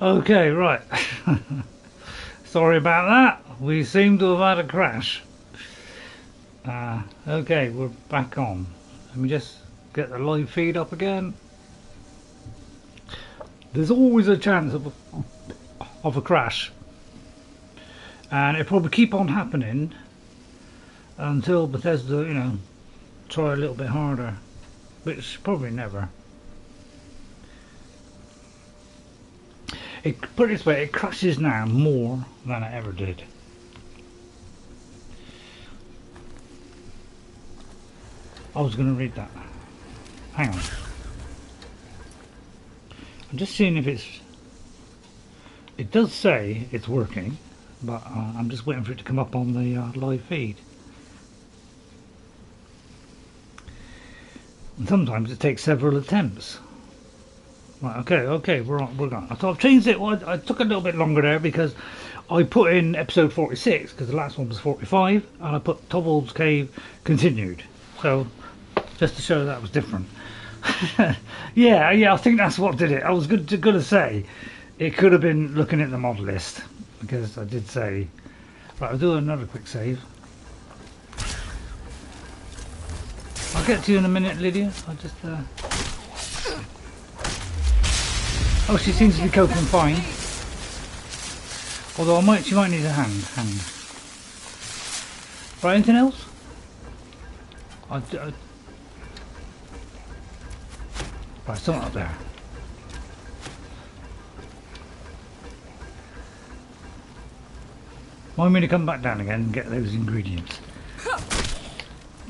Okay, right. Sorry about that. We seem to have had a crash. Okay, we're back on. Let me just get the live feed up again. There's always a chance of a crash, and it'll probably keep on happening until Bethesda, you know, try a little bit harder, which probably never. Put it this way, it crashes now more than it ever did. I was going to read that. Hang on. I'm just seeing if it's... It does say it's working, but I'm just waiting for it to come up on the live feed. And sometimes it takes several attempts. Right, okay, we're gone. So I've changed it. Well, I took a little bit longer there because I put in episode 46 because the last one was 45, and I put Tolvald's Cave continued. So just to show that was different. yeah, I think that's what did it. I was going to say it could have been looking at the mod list because I did say. Right, I'll do another quick save. I'll get to you in a minute, Lydia. I'll just. Oh, she seems to be coping fine. Although she might need a hand. Right, anything else? Right, something up there. Mind me to come back down again and get those ingredients.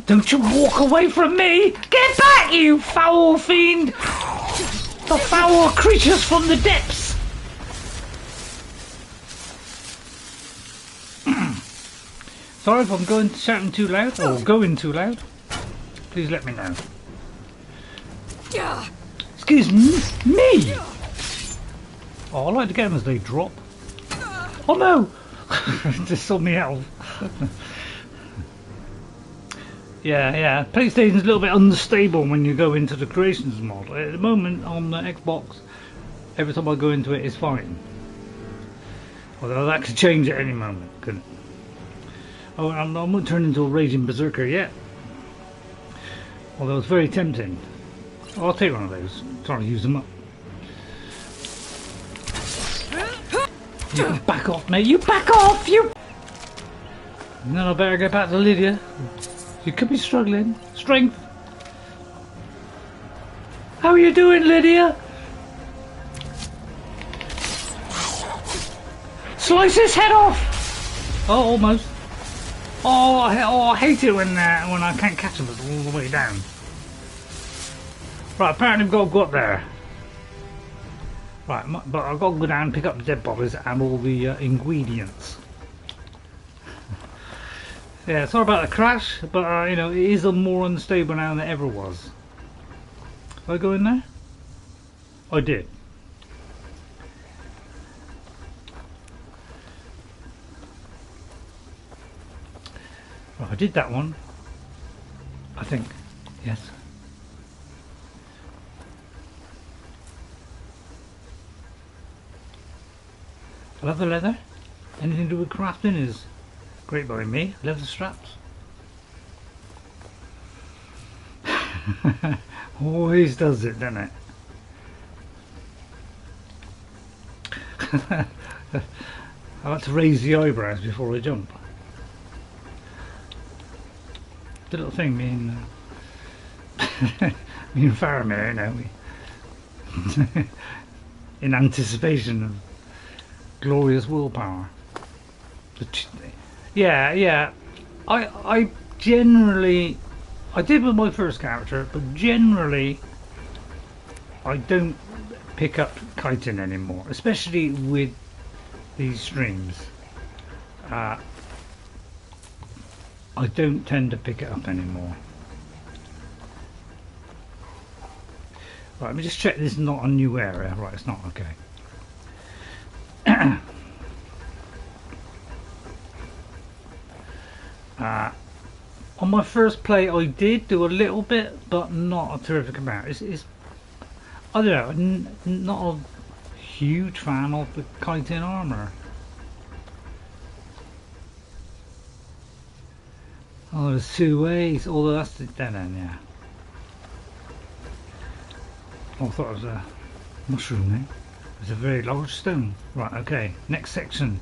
Don't you walk away from me! Get back, you foul fiend! The foul creatures from the depths! Sorry if I'm shouting too loud or going too loud. Please let me know. Excuse me! Oh, I like to get them as they drop. Oh no! Just saw me out. Yeah. PlayStation's a little bit unstable when you go into the creations mod. At the moment on the Xbox, every time I go into it, it's fine. Although that could change at any moment, couldn't it? Oh, I'm not turned into a raging berserker yet. Although it's very tempting. Oh, I'll take one of those. Try to use them up. You back off, mate. You back off, you. And then I better get back to Lydia. You could be struggling. Strength. How are you doing, Lydia? Slice his head off. Oh, almost. Oh, I hate it when I can't catch them all the way down. Right, apparently I've got to go up there. Right, but I've got to go down and pick up the dead bodies and all the ingredients. Yeah, sorry about the crash, but you know, it is more unstable now than it ever was. Did I go in there? I did. Right, I did that one. I think. Yes. I love the leather. Anything to do with crafting is great by me. Leather straps. Always does it, doesn't it? I like to raise the eyebrows before I jump. The little thing, me and Faramir, you know, in anticipation of glorious willpower. Yeah. I generally, I did with my first character, but generally I don't pick up kiting anymore, especially with these streams. I don't tend to pick it up anymore. Right, let me just check this is not a new area. Right, it's not, okay. On my first play I did do a little bit, but not a terrific amount. It's I don't know, not a huge fan of the chitin armour. Oh, there's two ways. Although that's the dead end, yeah. Oh, I thought it was a mushroom there. It's a very large stone. Right, okay. Next section.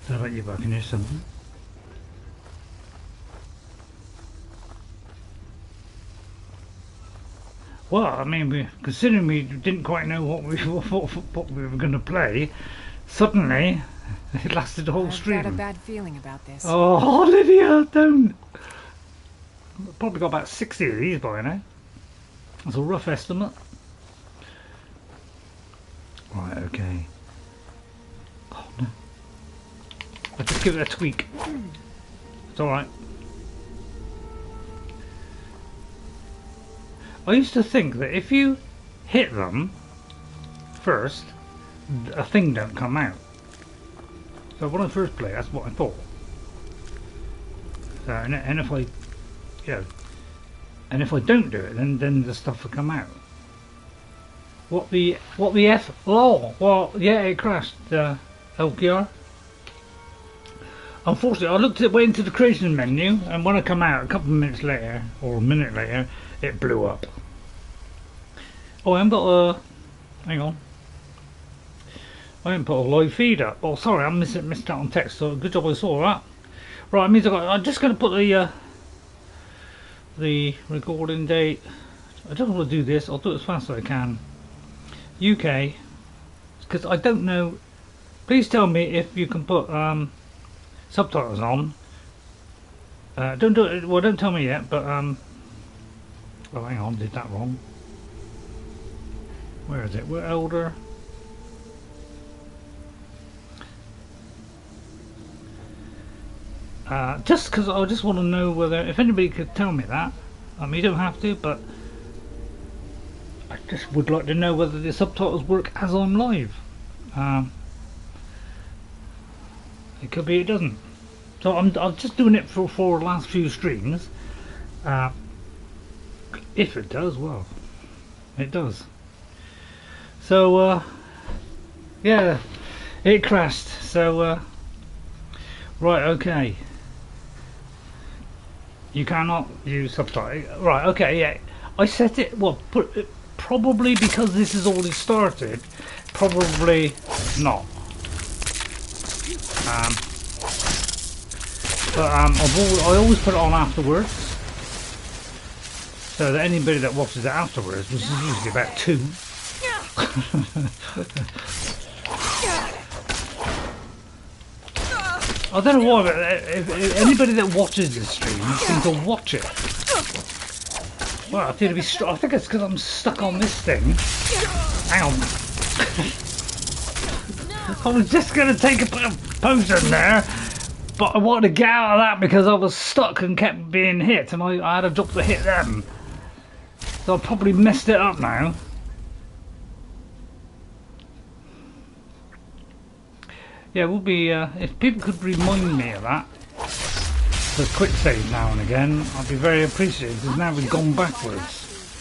How about you, I can hear something. Well, I mean, considering we didn't quite know what we were going to play, suddenly it lasted the whole stream. I've got a bad feeling about this. Oh, Lydia, don't! I've probably got about 60 of these by now. That's a rough estimate. Right, okay. Oh no. I'll just give it a tweak. It's alright. I used to think that if you hit them first, a thing don't come out. So when I first played, that's what I thought. And if I, you know, and if I don't do it, then the stuff will come out. What the F? Oh, well, yeah, it crashed. LPR. Unfortunately, I looked at went into the creation menu, and when I come out a couple of minutes later, or a minute later, it blew up. Oh, I haven't got a. Hang on. I didn't put a live feed up. Oh, sorry, I missed out on text. So good job I saw that. Right, it means I'm just going to put the recording date. I don't want to do this. I'll do it as fast as I can. UK, because I don't know. Please tell me if you can put subtitles on. Don't do it. Well, don't tell me yet. But oh, hang on, did that wrong. Where is it? We're elder. Just because I just want to know whether, if anybody could tell me that. I mean, you don't have to, but I just would like to know whether the subtitles work as I'm live. It could be it doesn't. So I'm just doing it for the last few streams. If it does, well, it does. So yeah, it crashed. So right, okay. You cannot use subtitles. Right, okay, yeah. I set it. Well, probably because this has already started. Probably not. But I always put it on afterwards, so that anybody that watches it afterwards, which is usually about 2. I don't know why, but if anybody that watches this stream seems to watch it. Well, I think it's because I'm stuck on this thing. Hang on. I was just going to take a potion there, but I wanted to get out of that because I was stuck and kept being hit, and I had a job to hit them. So I probably messed it up now. Yeah, we'll be, if people could remind me of that, the quick save now and again, I'd be very appreciative, because now we've gone backwards.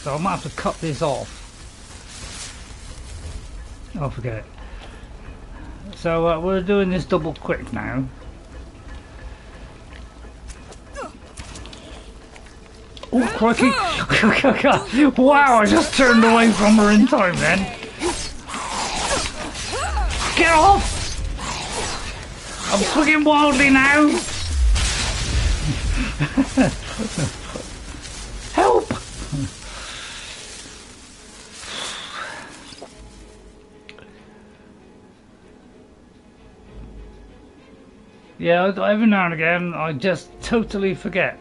So I might have to cut this off. Oh, forget it. So we're doing this double quick now. Oh, crikey! Wow, I just turned away from her in time then. Get off! I'm swinging wildly now! Help! Yeah, every now and again I just totally forget.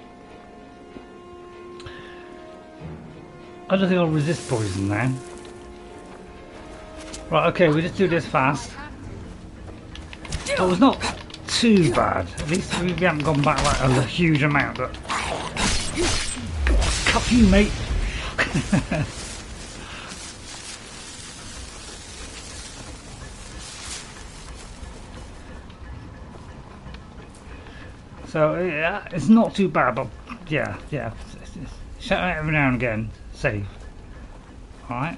I don't think I'll resist poison now. Right, okay, we just do this fast. Oh, it's not too bad. At least we haven't gone back like a huge amount, but cuff you, mate. So yeah, it's not too bad, but yeah, Shout out every now and again. Save. Alright.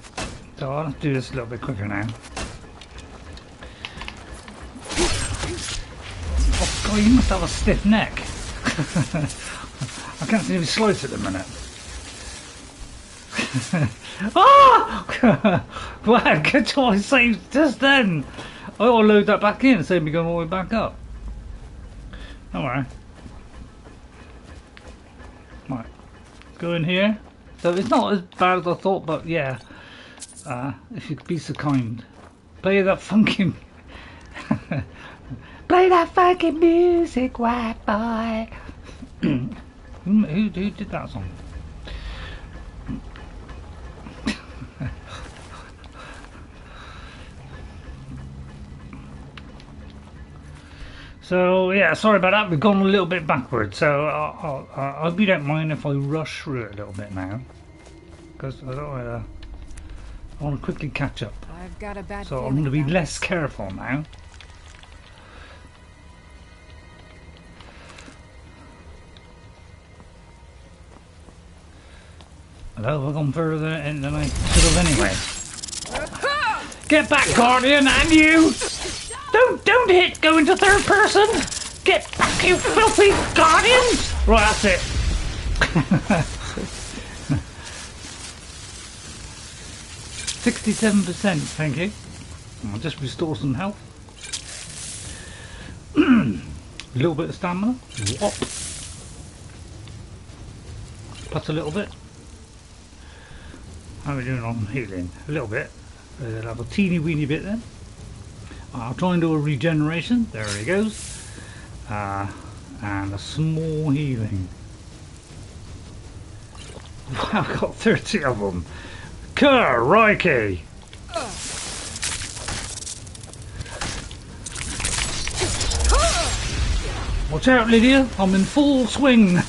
So I'll have to do this a little bit quicker now. Oh god, you must have a stiff neck. I can't even slice at the minute. Ah! Wow, good job I saved just then. I ought to load that back in and save me going all the way back up. Don't worry. Right. Go in here. So it's not as bad as I thought, but yeah. If you could be so kind. Play that funky... Play that funky music, white boy. who did that song? So yeah, sorry about that. We've gone a little bit backwards. So I hope you don't mind if I rush through it a little bit now, because I don't I want to quickly catch up. I've got a bad so I'm going to be less careful now. Hello, I've gone further in than I should have anyway. Get back, Guardian, and you! Don't hit! Go into third person! Get back, you filthy Guardians! Right, that's it. 67%, thank you. I'll just restore some health. A little bit of stamina. Whop. Plus a little bit. How are we doing on healing? A little bit. I'll have a teeny weeny bit then. I'll try and do a regeneration. There he goes. And a small healing. Wow, I've got 30 of them. Crikey! Watch out, Lydia! I'm in full swing.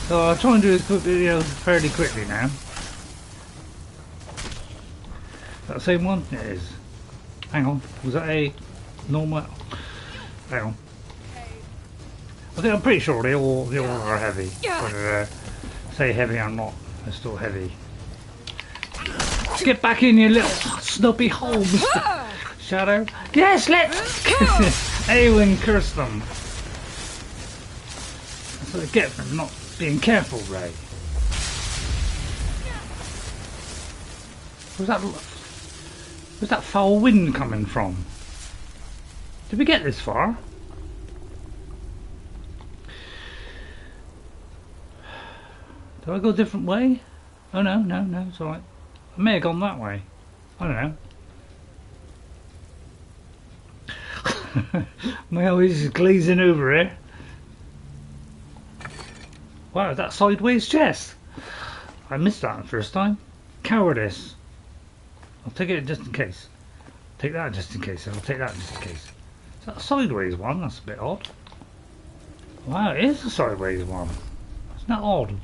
So I'll try and do this video fairly quickly now. Is that the same one? It is. Hang on, was that a normal? Hang on. I think I'm pretty sure they all are heavy. Whether say heavy or not, they're still heavy. Get back in your little snubby hole, Mr. Shadow. Yes, let's Eowyn curse them. That's what I get for not being careful, Ray. Where's that foul wind coming from? Did we get this far? Do I go a different way? Oh no, it's alright. I may have gone that way. I don't know. My eyes is glazing over here. Wow, that sideways chest. I missed that the first time. Cowardice. I'll take it just in case. Take that just in case. I'll take that just in case. Is that a sideways one? That's a bit odd. Wow, it is a sideways one. Isn't that odd?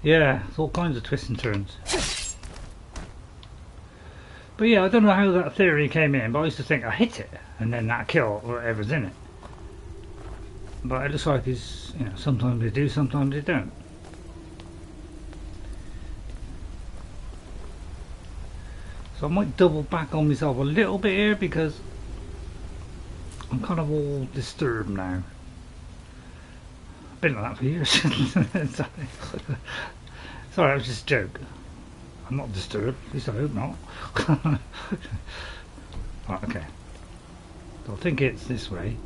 Yeah, it's all kinds of twists and turns. But yeah, I don't know how that theory came in, but I used to think I hit it and then that killed whatever's in it. But it looks like it's, you know, sometimes they do, sometimes they don't. So I might double back on myself a little bit here because I'm kind of all disturbed now. I've been like that for years. Sorry, that was just a joke. I'm not disturbed, at least I hope not. Right, okay. So I think it's this way.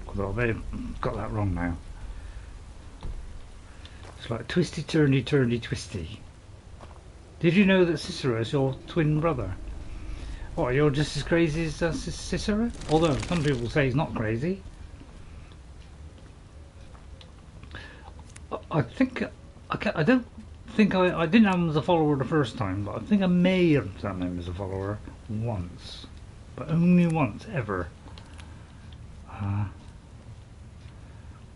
Although I may have got that wrong now. It's like twisty, turny, turny, twisty. Did you know that Cicero is your twin brother? What, you're just as crazy as Cicero? Although some people say he's not crazy. I think I don't think I didn't have him as a follower the first time, but I think I may have done him as a follower once, but only once ever.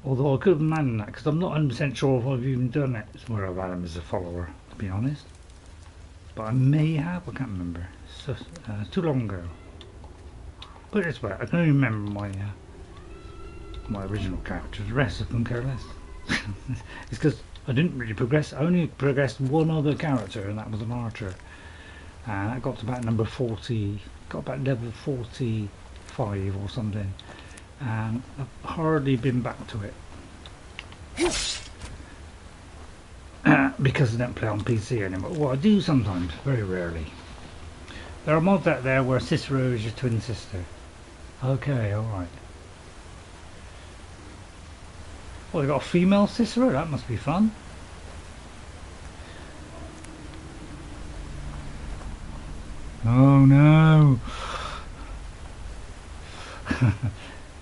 Although I could have imagined that because I'm not 100% sure if I've even done it where I've had him as a follower, to be honest. But I may have, I can't remember. So, too long ago. Put it this way, I can only remember my my original character. The rest of them care less. It's because I didn't really progress. I only progressed one other character, and that was an archer. And I got to about number 40, got about level 45 or something. And I've hardly been back to it. Because I don't play on PC anymore. Well, I do sometimes, very rarely. There are mods out there where Cicero is your twin sister. Okay, alright. Well, they got a female Cicero? That must be fun. Oh no!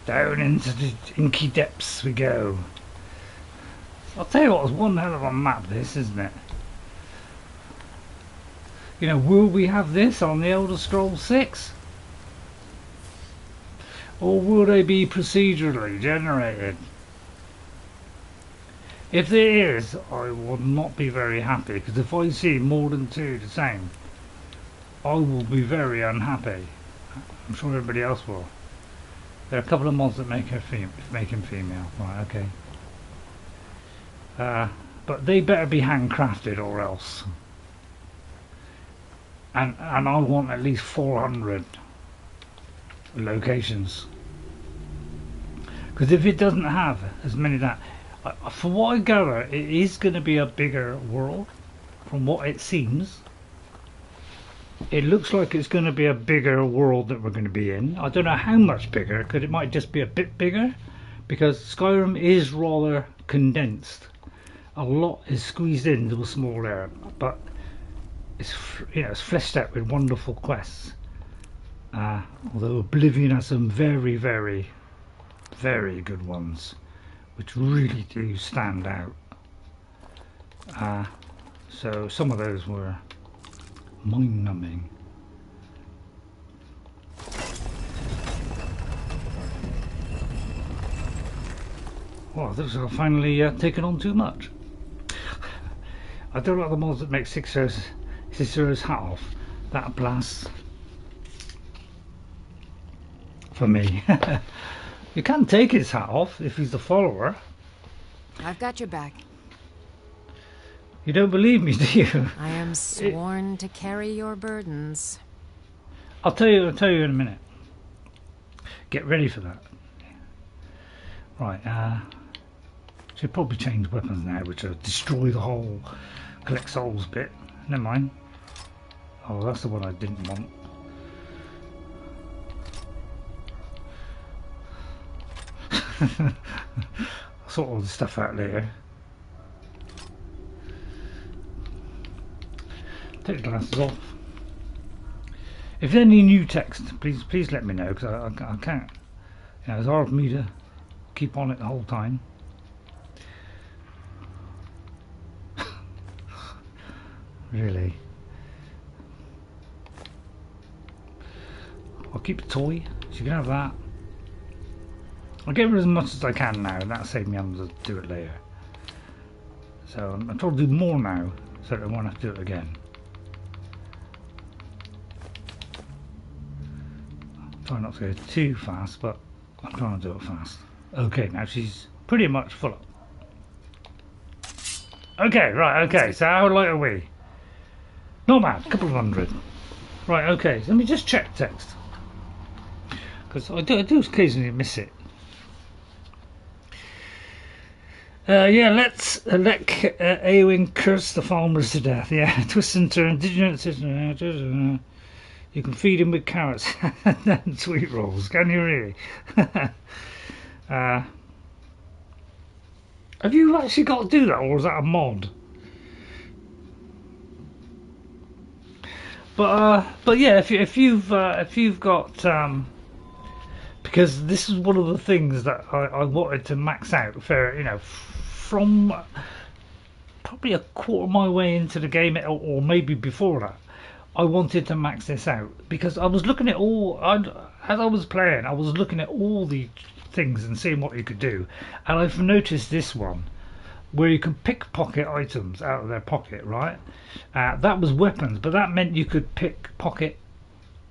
Down into the inky depths we go. I'll tell you what, it's one hell of a map this, isn't it? You know, will we have this on the Elder Scrolls 6? Or will they be procedurally generated? If there is, I will not be very happy, because if I see more than two the same, I will be very unhappy. I'm sure everybody else will. There are a couple of mods that make him female. Right, okay. But they better be handcrafted or else. And I want at least 400 locations. Because if it doesn't have as many that, from what I gather, it is going to be a bigger world. From what it seems, it looks like it's going to be a bigger world that we're going to be in. I don't know how much bigger, because it might just be a bit bigger, because Skyrim is rather condensed. A lot is squeezed into a small area, but it's, you know, it's fleshed out with wonderful quests. Although Oblivion has some very, very, very good ones, which really do stand out. So some of those were mind-numbing. Well, this has finally taken on too much. I don't like the mods that make Cicero's hat off. That blasts for me. You can take his hat off if he's the follower. I've got your back. You don't believe me, do you? I am sworn to carry your burdens. I'll tell you in a minute. Get ready for that. Right, should probably change weapons now, which will destroy the whole collect souls bit. Never mind. Oh, that's the one I didn't want. I'll sort all the stuff out later. Take the glasses off. If there's any new text, please let me know, because I can't. You know, it's hard for me to keep on it the whole time. Really. I'll keep the toy, so you can have that. I'll get rid of as much as I can now, and that'll save me having to do it later. So I'm trying to do more now, so that I won't have to do it again. Try not to go too fast, but I'm trying to do it fast. Okay, now she's pretty much full up. Okay, right, okay, so how light are we? Not bad, a couple of hundred. Right, okay, so let me just check text. Because I do occasionally miss it. Yeah, let's let Eowyn curse the farmers to death. Yeah, twist and turn. Did you know? You can feed him with carrots and sweet rolls. Can you really? Have you actually got to do that, or is that a mod? But yeah, if you've got because this is one of the things that I wanted to max out for, you know, from probably a quarter of my way into the game, or maybe before that, I wanted to max this out, because I was looking at as I was playing, I was looking at all the things and seeing what you could do, and I've noticed this one where you can pickpocket items out of their pocket, right? That was weapons, but that meant you could pickpocket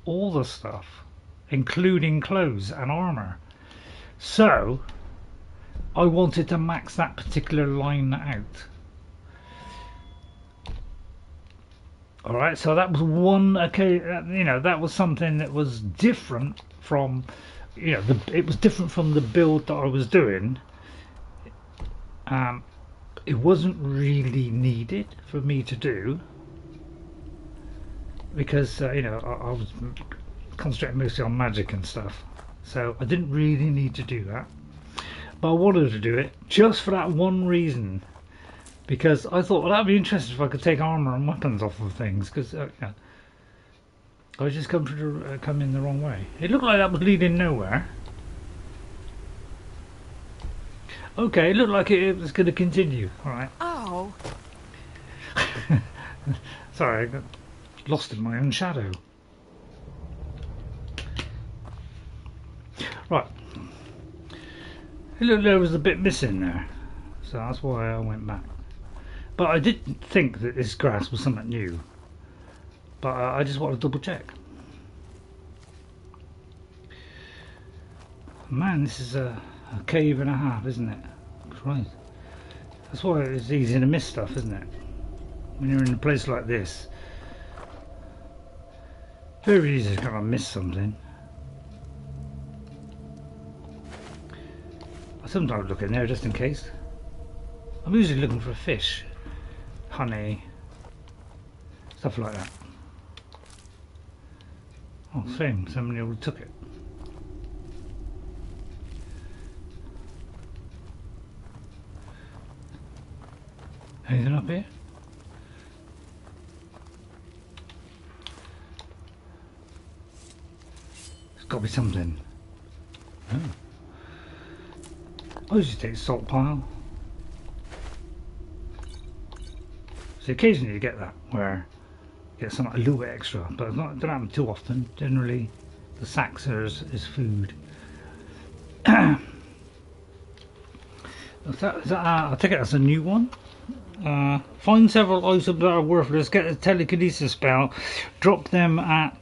all the stuff, including clothes and armor. So I wanted to max that particular line out. Alright, so that was one, okay, you know, that was something that was different from, you know, it was different from the build that I was doing. It wasn't really needed for me to do because, you know, I was concentrating mostly on magic and stuff, so I didn't really need to do that. But I wanted to do it just for that one reason. Because I thought, well, that'd be interesting if I could take armor and weapons off of things. Because you know, I just come in the wrong way. It looked like that was leading nowhere. Okay, it looked like it was going to continue. All right. Oh. Sorry, I got lost in my own shadow. Right. It looked like there was a bit missing there, so that's why I went back. But I didn't think that this grass was something new. But I just want to double check. Man, this is a cave and a half, isn't it? Right. That's why it's easy to miss stuff, isn't it? When you're in a place like this. Very easy to kind of miss something. I sometimes look in there just in case. I'm usually looking for a fish. Honey, stuff like that. Oh, same. Somebody already took it. Anything up here? There's got to be something. Oh. I usually take salt pile. So occasionally you get that where you get something a little bit extra, but it don't happen too often. Generally the sacks are is food. I take it as a new one. Find several items that are worthless, get a telekinesis spell, drop them at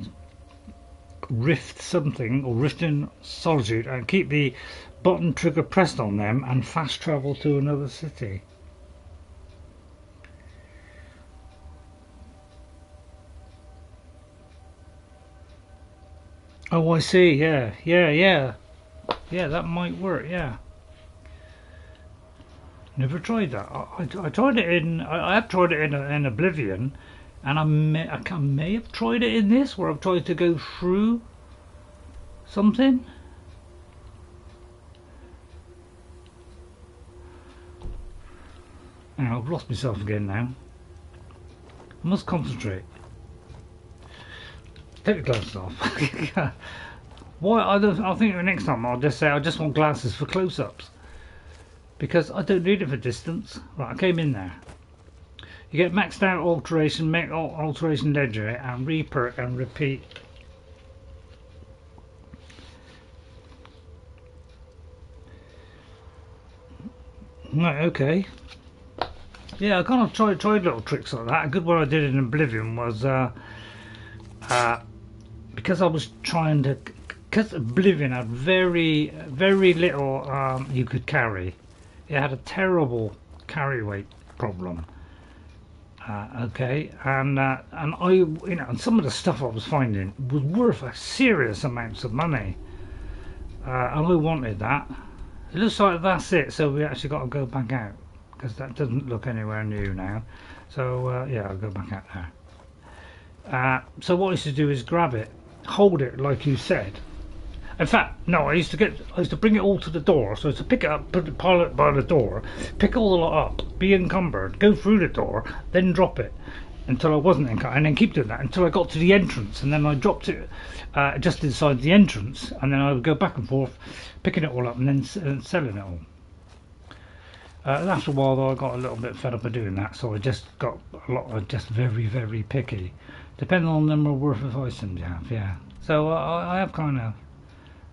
Rift something or Rift in Solitude and keep the button trigger pressed on them and fast travel to another city. Oh, I see. Yeah, that might work. Yeah. Never tried that. I tried it in. I have tried it in Oblivion, and I may have tried it in this, where I've tried to go through something. Now I've lost myself again. Now I must concentrate. Take the glasses off. Why? I think next time I'll just say I just want glasses for close-ups because I don't need it for distance. Right, I came in there. You get maxed out alteration, make alteration ledger, and re-perk and repeat. Right, okay. Yeah, I kind of tried little tricks like that. A good one I did in Oblivion was because I was trying to, because Oblivion had very little you could carry. It had a terrible carry weight problem. Okay, and I, and some of the stuff I was finding was worth a serious amounts of money, and I wanted that. It looks like that's it, so we actually got to go back out because that doesn't look anywhere new now. So yeah, I'll go back out there. So what I used to do is grab it, hold it like you said. In fact, no, I used to bring it all to the door. So to pick it up, put the pilot by the door, pick all the lot up, be encumbered, go through the door, then drop it until I wasn't encumbered, and then keep doing that until I got to the entrance, and then I dropped it just inside the entrance, and then I would go back and forth, picking it all up and then selling it all. After a while, though, I got a little bit fed up of doing that, so I just got a lot of just very picky, depending on the number of worth of items you have. Yeah, so I have kind of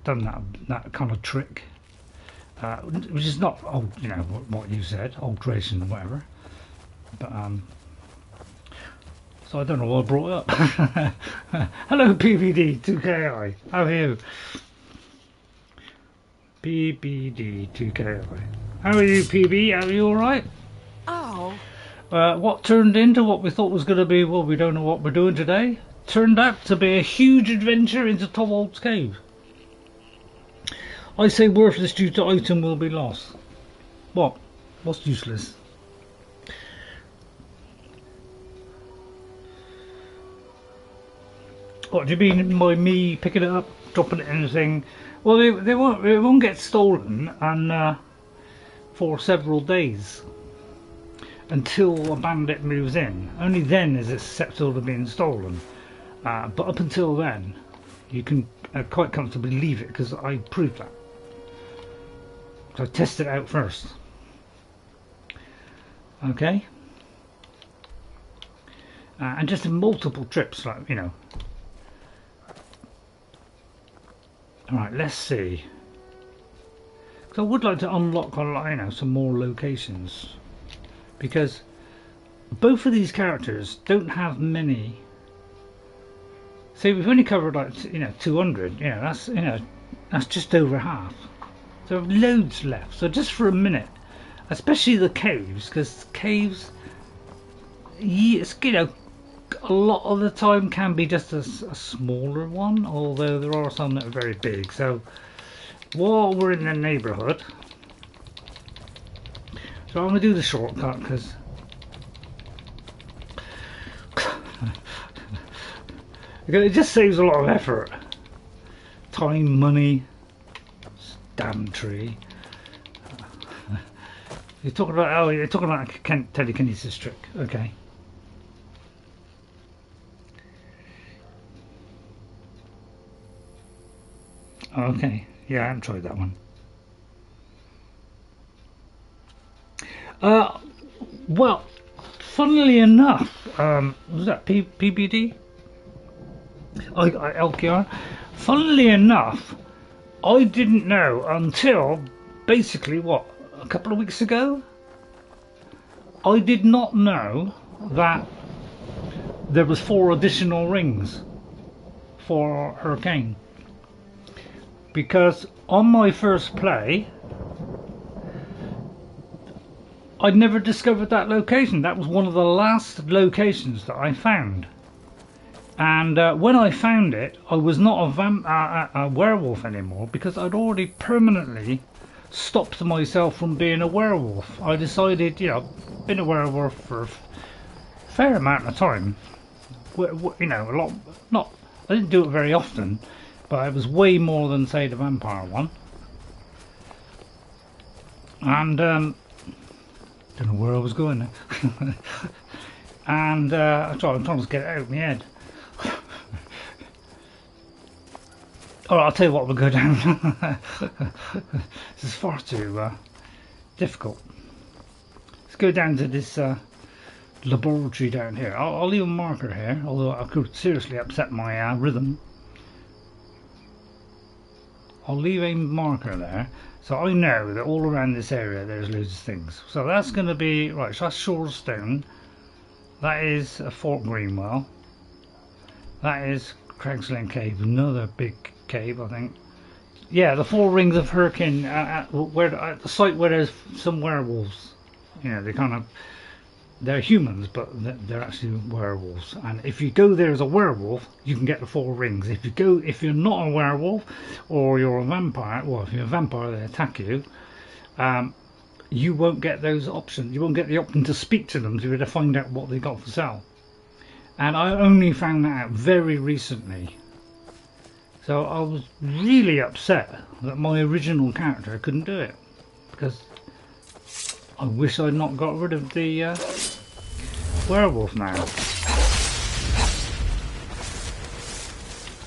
done that kind of trick, which is not old, you know, what you said, alteration or whatever. But so I don't know what I brought up. Hello, PBD 2KI. How are you? PBD 2KI. How are you, PB? Are you alright? Oh. What turned into what we thought was going to be, well, we don't know what we're doing today, turned out to be a huge adventure into Tolvald's cave. I say worthless due to item will be lost. What? What's useless? What do you mean by me picking it up, dropping it in the thing? Well, it won't get stolen and for several days until a bandit moves in. Only then is it susceptible to being stolen. But up until then, you can quite comfortably leave it because I proved that. So I tested it out first. Okay. And just in multiple trips, like, you know. Alright, let's see. Because I would like to unlock, you know, some more locations. Because both of these characters don't have many. See, we've only covered, like, you know, 200. You know, that's just over half. So loads left. So just for a minute, especially the caves, because caves, yes, you know, a lot of the time can be just a smaller one, although there are some that are very big. So while we're in the neighbourhood, so I'm going to do the shortcut because it just saves a lot of effort, time, money. Damn tree. You're talking about, oh, you're talking about a telekinesis trick. Okay. Okay, yeah, I haven't tried that one. Well, funnily enough, was that PBD? LKR? Funnily enough, I didn't know until basically, what, a couple of weeks ago? I did not know that there was 4 additional rings for Hurricane. Because on my first play, I'd never discovered that location. That was one of the last locations that I found. And when I found it, I was not a werewolf anymore because I'd already permanently stopped myself from being a werewolf. I decided, you know, been a werewolf for a fair amount of time. You know, a lot. Not, I didn't do it very often, but it was way more than, say, the vampire one. And don't know where I was going there. And I'm trying to get it out of my head. Alright, I'll tell you what, we'll go down. This is far too difficult. Let's go down to this laboratory down here. I'll leave a marker here, although I could seriously upset my rhythm. I'll leave a marker there, so I know that all around this area there's loads of things. So that's going to be, right, so that's Shor Stone. That is a Fort Greenwell. That is Kagrenzel Cave, another big cave, I think. Yeah, the 4 rings of Hurricane, at the site where there's some werewolves. You know, they're humans, but they're actually werewolves. And if you go there as a werewolf, you can get the 4 rings. If you're not a werewolf, or you're a vampire, well, if you're a vampire, they attack you. You won't get those options. You won't get the option to speak to them to find out what they got for sale. And I only found that out very recently. So I was really upset that my original character couldn't do it, because I wish I'd not got rid of the werewolf now.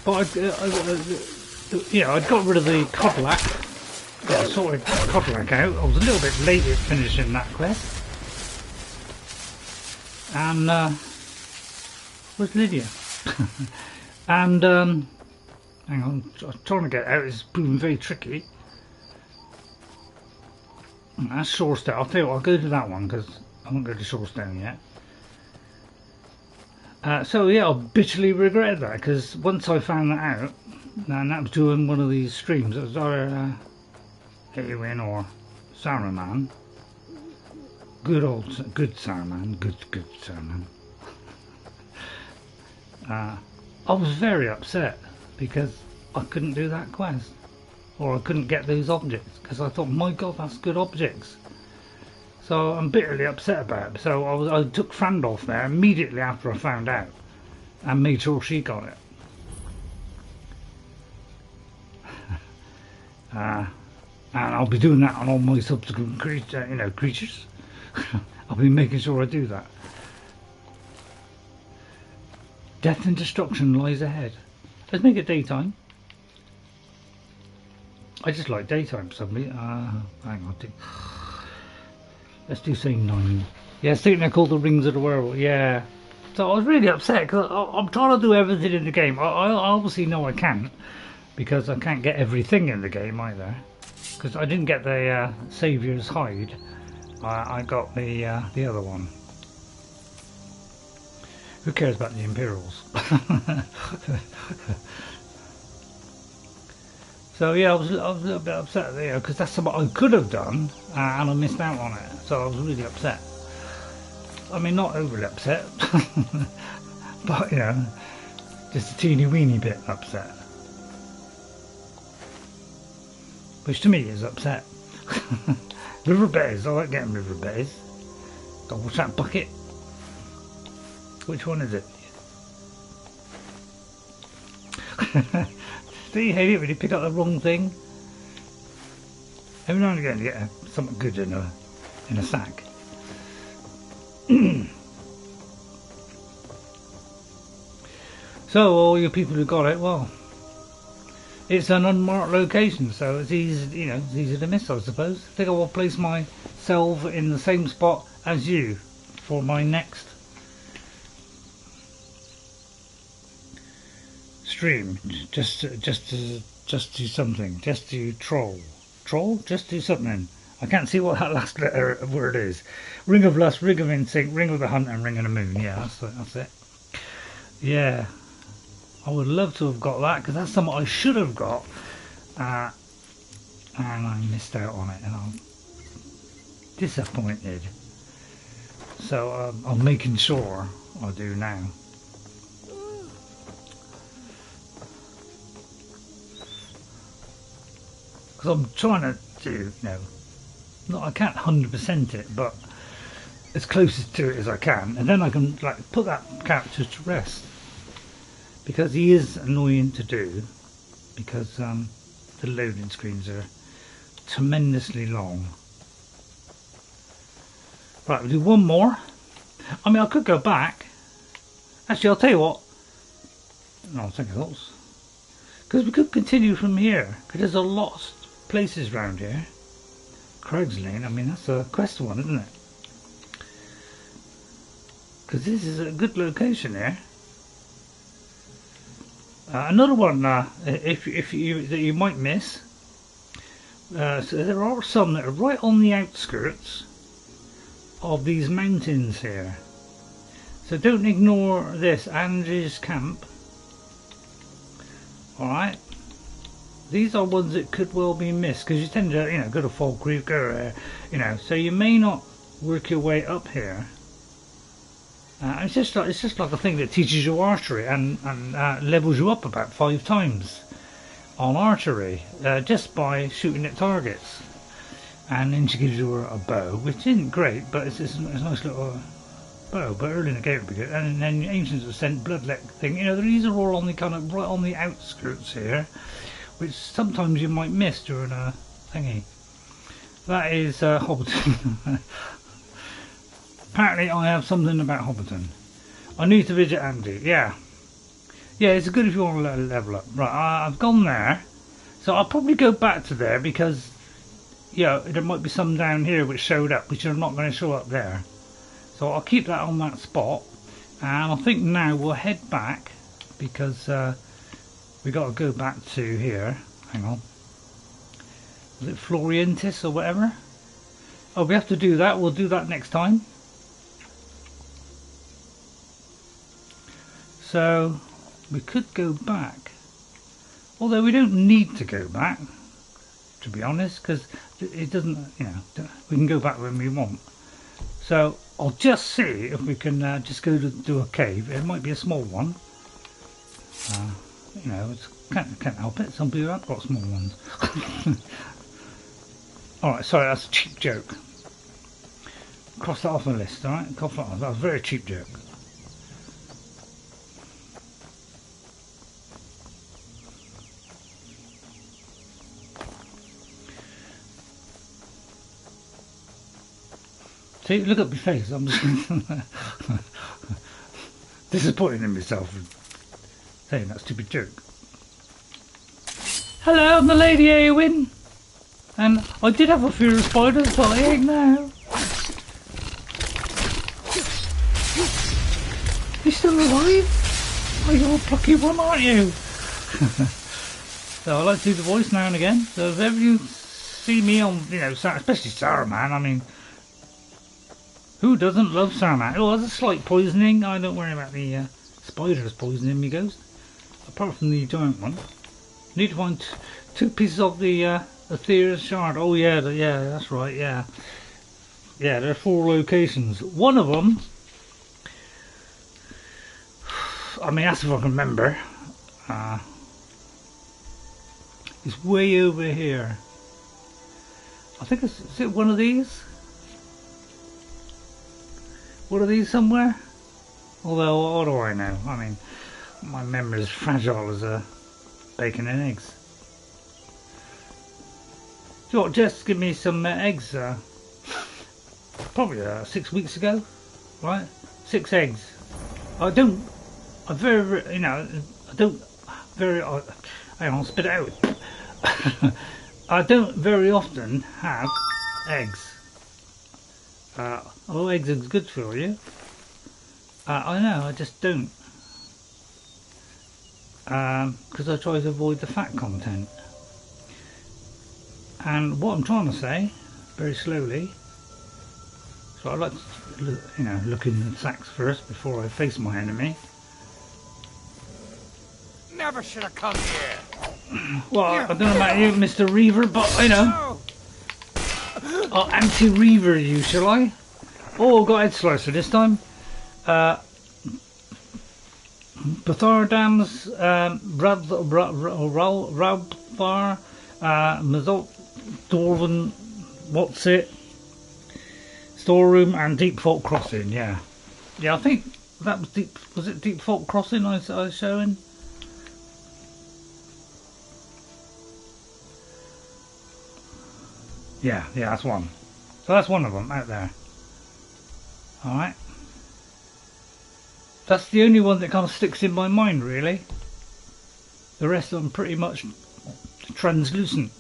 But I'd got rid of the Codlack. Yeah, I sorted Codlack out. I was a little bit late at finishing that quest. And where's Lydia? And hang on, I'm trying to get out. It's proving very tricky. That's Shor Stone. I'll tell you what, I'll go to that one because I won't go to Shor Stone yet. So yeah, I bitterly regret that, because once I found that out, and that was doing one of these streams, it was either Eowyn or Saruman. Good Saruman. Good Saruman. I was very upset because I couldn't do that quest. Or I couldn't get those objects. Because I thought, my god, that's good objects. So I'm bitterly upset about it. So I took Frandolf there immediately after I found out. And made sure she got it. And I'll be doing that on all my subsequent creatures. I'll be making sure I do that. Death and destruction lies ahead. Let's make it daytime. I just like daytime for somebody. Hang on. Let's do say 9. Yeah, I think they're called the Rings of the Werewolf. Yeah. So I was really upset because I'm trying to do everything in the game. I obviously know I can't because I can't get everything in the game either. Because I didn't get the Saviour's Hide. I got the other one. Who cares about the Imperials? So yeah, I was a little bit upset there because that's what I could have done and I missed out on it. So I was really upset. I mean, not overly upset, but you know, just a teeny weeny bit upset. Which to me is upset. River bears, I like getting river bears. Double trap bucket. Which one is it? Do you hate it when you pick up the wrong thing? Every now and again you get something good in a sack. So all you people who got it, well, it's an unmarked location, so it's easy, you know, it's easy to miss, I suppose. I think I will place myself in the same spot as you for my next stream. Just do something. Just do troll. Just do something. I can't see what that last letter word is. Ring of Lust, Ring of Instinct, Ring of the Hunt, and Ring of the Moon. Yeah, that's it. Yeah, I would love to have got that because that's something I should have got, and I missed out on it, and I'm disappointed. So I'm making sure I do now. Because I'm trying to do, you know, not, I can't 100% it, but as closest to it as I can, and then I can like put that character to rest. Because he is annoying to do, because the loading screens are tremendously long. Right, we'll do one more. I mean, I could go back. Actually, I'll tell you what. No, I'll take those. Because we could continue from here, because there's a lot of places around here. Craig's Lane, I mean, that's a quest one, isn't it? Because this is a good location here. Another one, if you might miss. So there are some that are right on the outskirts of these mountains here. So don't ignore this, Andrew's Camp. Alright. These are ones that could well be missed because you tend to, you know, go to Fall Creek, go, you know, so you may not work your way up here. It's just like a thing that teaches you archery and levels you up about 5 times on archery just by shooting at targets. And then she gives you a bow, which isn't great, but it's a nice little bow. But early in the game it would be good. And then Ancients Ascent, Bloodlet thing. You know, these are all on the kind of right on the outskirts here, which sometimes you might miss during a thingy. That is Hobbiton. Apparently I have something about Hobbiton. I need to visit Andy. Yeah, it's good if you want to level up. Right, I've gone there, so I'll probably go back to there because, yeah, there might be some down here which showed up, which are not going to show up there. So I'll keep that on that spot, and I think now we'll head back because we got to go back to here. Hang on, is it Florientis or whatever? Oh, we have to do that. We'll do that next time. So we could go back, although we don't need to go back, to be honest, because it doesn't, you know, we can go back when we want. So I'll just see if we can just go to do a cave. It might be a small one. You know, can't help it. Some people have got small ones. Alright, sorry, that's a cheap joke. Cross that off the list, alright? Cross that off. That was a very cheap joke. See, look at my face. I'm just disappointed in myself for saying that stupid joke. Hello, I'm the Lady Eowyn. And I did have a fear of spiders, but I ain't now. You still alive? Oh, you're a plucky one, aren't you? So I like to do the voice now and again. So if ever you see me on, you know, especially Saruman, I mean, who doesn't love Saruman? Oh, there's a slight poisoning. I don't worry about the spiders poisoning me, ghost. Apart from the giant one. Need to find 2 pieces of the Aether's shard. Oh yeah, yeah, that's right. Yeah, yeah. There are 4 locations. One of them, I mean, that's if I can remember. It's way over here. I think is it one of these? One of these somewhere? Although, what do I know? I mean, my memory is fragile as bacon and eggs. Do you know what, Jess give me some eggs, probably 6 weeks ago, right? 6 eggs. I don't, I very, you know, I don't very, hang on, spit it out. I don't very often have eggs. Oh, eggs is good for you. I know, I just don't. Because I try to avoid the fat content. And what I'm trying to say, very slowly, so I like to, you know, look in the sacks first before I face my enemy. Never should have come here. Well, I don't know about you, Mr. Reaver, but you know, I'll anti-Reaver you, shall I? Oh, I've got Head Slicer this time. Bathardam's Rabbar, Mazot, Dorvan, what's it? Storeroom and Deep Fault Crossing, yeah. Yeah, I think that was Deep, was it Deep Fault Crossing I was showing? Yeah, that's one. So that's one of them out there. Alright. That's the only one that kind of sticks in my mind, really. The rest of them pretty much translucent.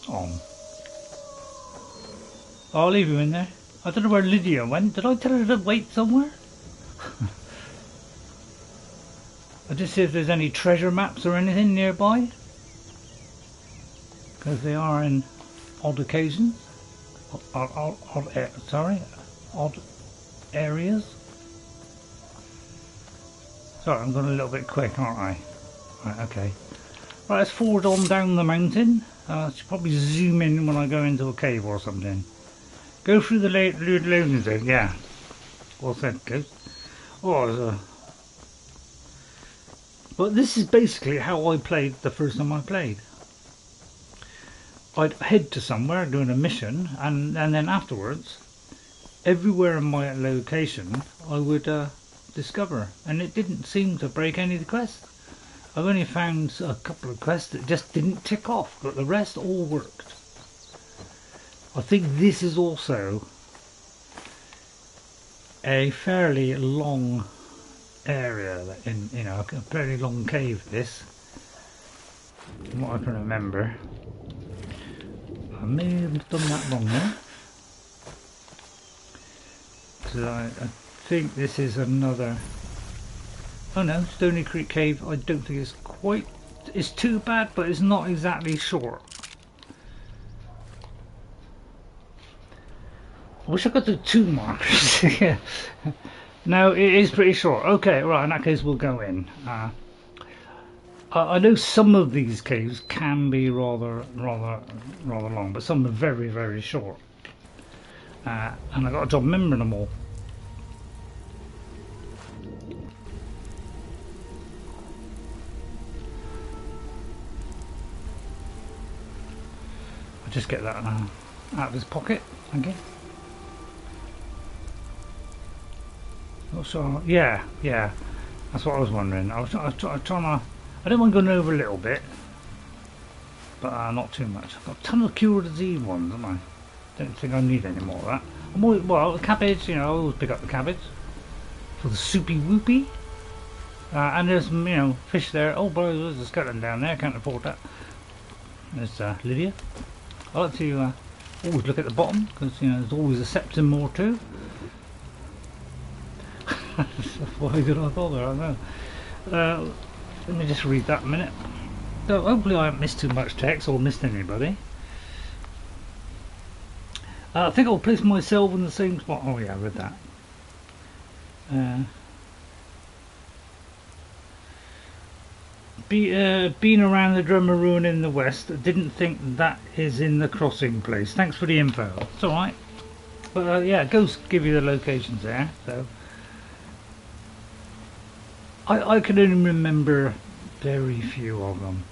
Oh. I'll leave you in there. I don't know where Lydia went. Did I tell her to wait somewhere? I just see if there's any treasure maps or anything nearby. Because they are in odd occasions. Odd areas. Sorry, I'm going a little bit quick, aren't I? Right, okay. Right, let's forward on down the mountain. I should probably zoom in when I go into a cave or something. Go through the loading zone, yeah. Well said, Ghost. Oh, there's a... But this is basically how I played the first time I played. I'd head to somewhere doing a mission, and then afterwards, everywhere in my location I would discover, and it didn't seem to break any of the quests. I've only found a couple of quests that just didn't tick off, but the rest all worked. I think this is also a fairly long area, in, you know, a fairly long cave. This, from what I can remember. I may have done that wrong there. So I think this is another. Oh no, Stony Creek Cave. I don't think it's quite. It's too bad, but it's not exactly short. I wish I could do 2 markers. Yeah. No, it is pretty short. Okay, right. In that case, we'll go in. I know some of these caves can be rather long, but some are very, very short. And I got a job remembering them all. I'll just get that out of his pocket. Thank you. So yeah, that's what I was wondering. I was trying to. I don't mind going over a little bit, but not too much. I've got a ton of cure disease ones, haven't I? Don't think I need any more of that. I'm always, well, the cabbage, you know, I always pick up the cabbage for the soupy whoopie. And there's some, you know, fish there. Oh boy, there's a skeleton down there. Can't afford that. There's Lydia. I like to always look at the bottom because, you know, there's always a septum or two. Why did I bother? I don't know. Let me just read that a minute. So hopefully I haven't missed too much text or missed anybody. I think I'll place myself in the same spot. Oh yeah, I read that. Being around the Drummer Ruin in the west, didn't think that is in the crossing place. Thanks for the info. It's alright. But yeah, Ghost give you the locations there. So I can only remember very few of them.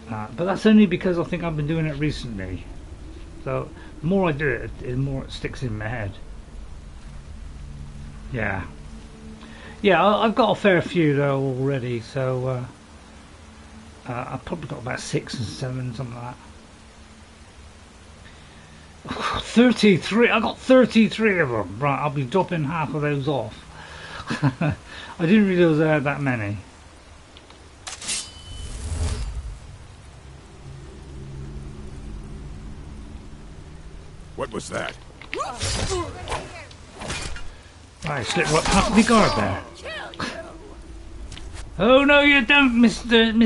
But that's only because I think I've been doing it recently. So the more I do it, the more it sticks in my head. Yeah. Yeah, I've got a fair few though already, so I've probably got about 6 or 7, something like that. 33, I got 33 of them. Right, I'll be dropping half of those off. I didn't realise I had that many. What was that? Right, slipped right past the guard there. Oh no, you don't, Missy.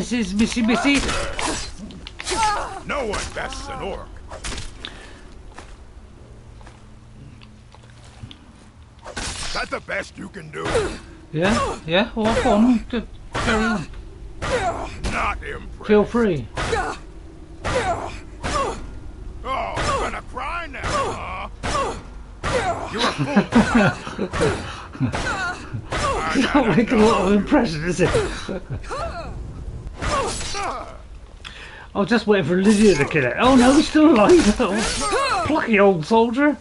No one bests an orc. That the best you can do? Yeah, well, go on, just carry on. Not impressed. Feel free. Oh, you're gonna cry now, huh? You're a fool. It's not make a lot of impression, is it? I'll just wait for Lydia to kill it. Oh no, he's still alive. Oh, plucky old soldier.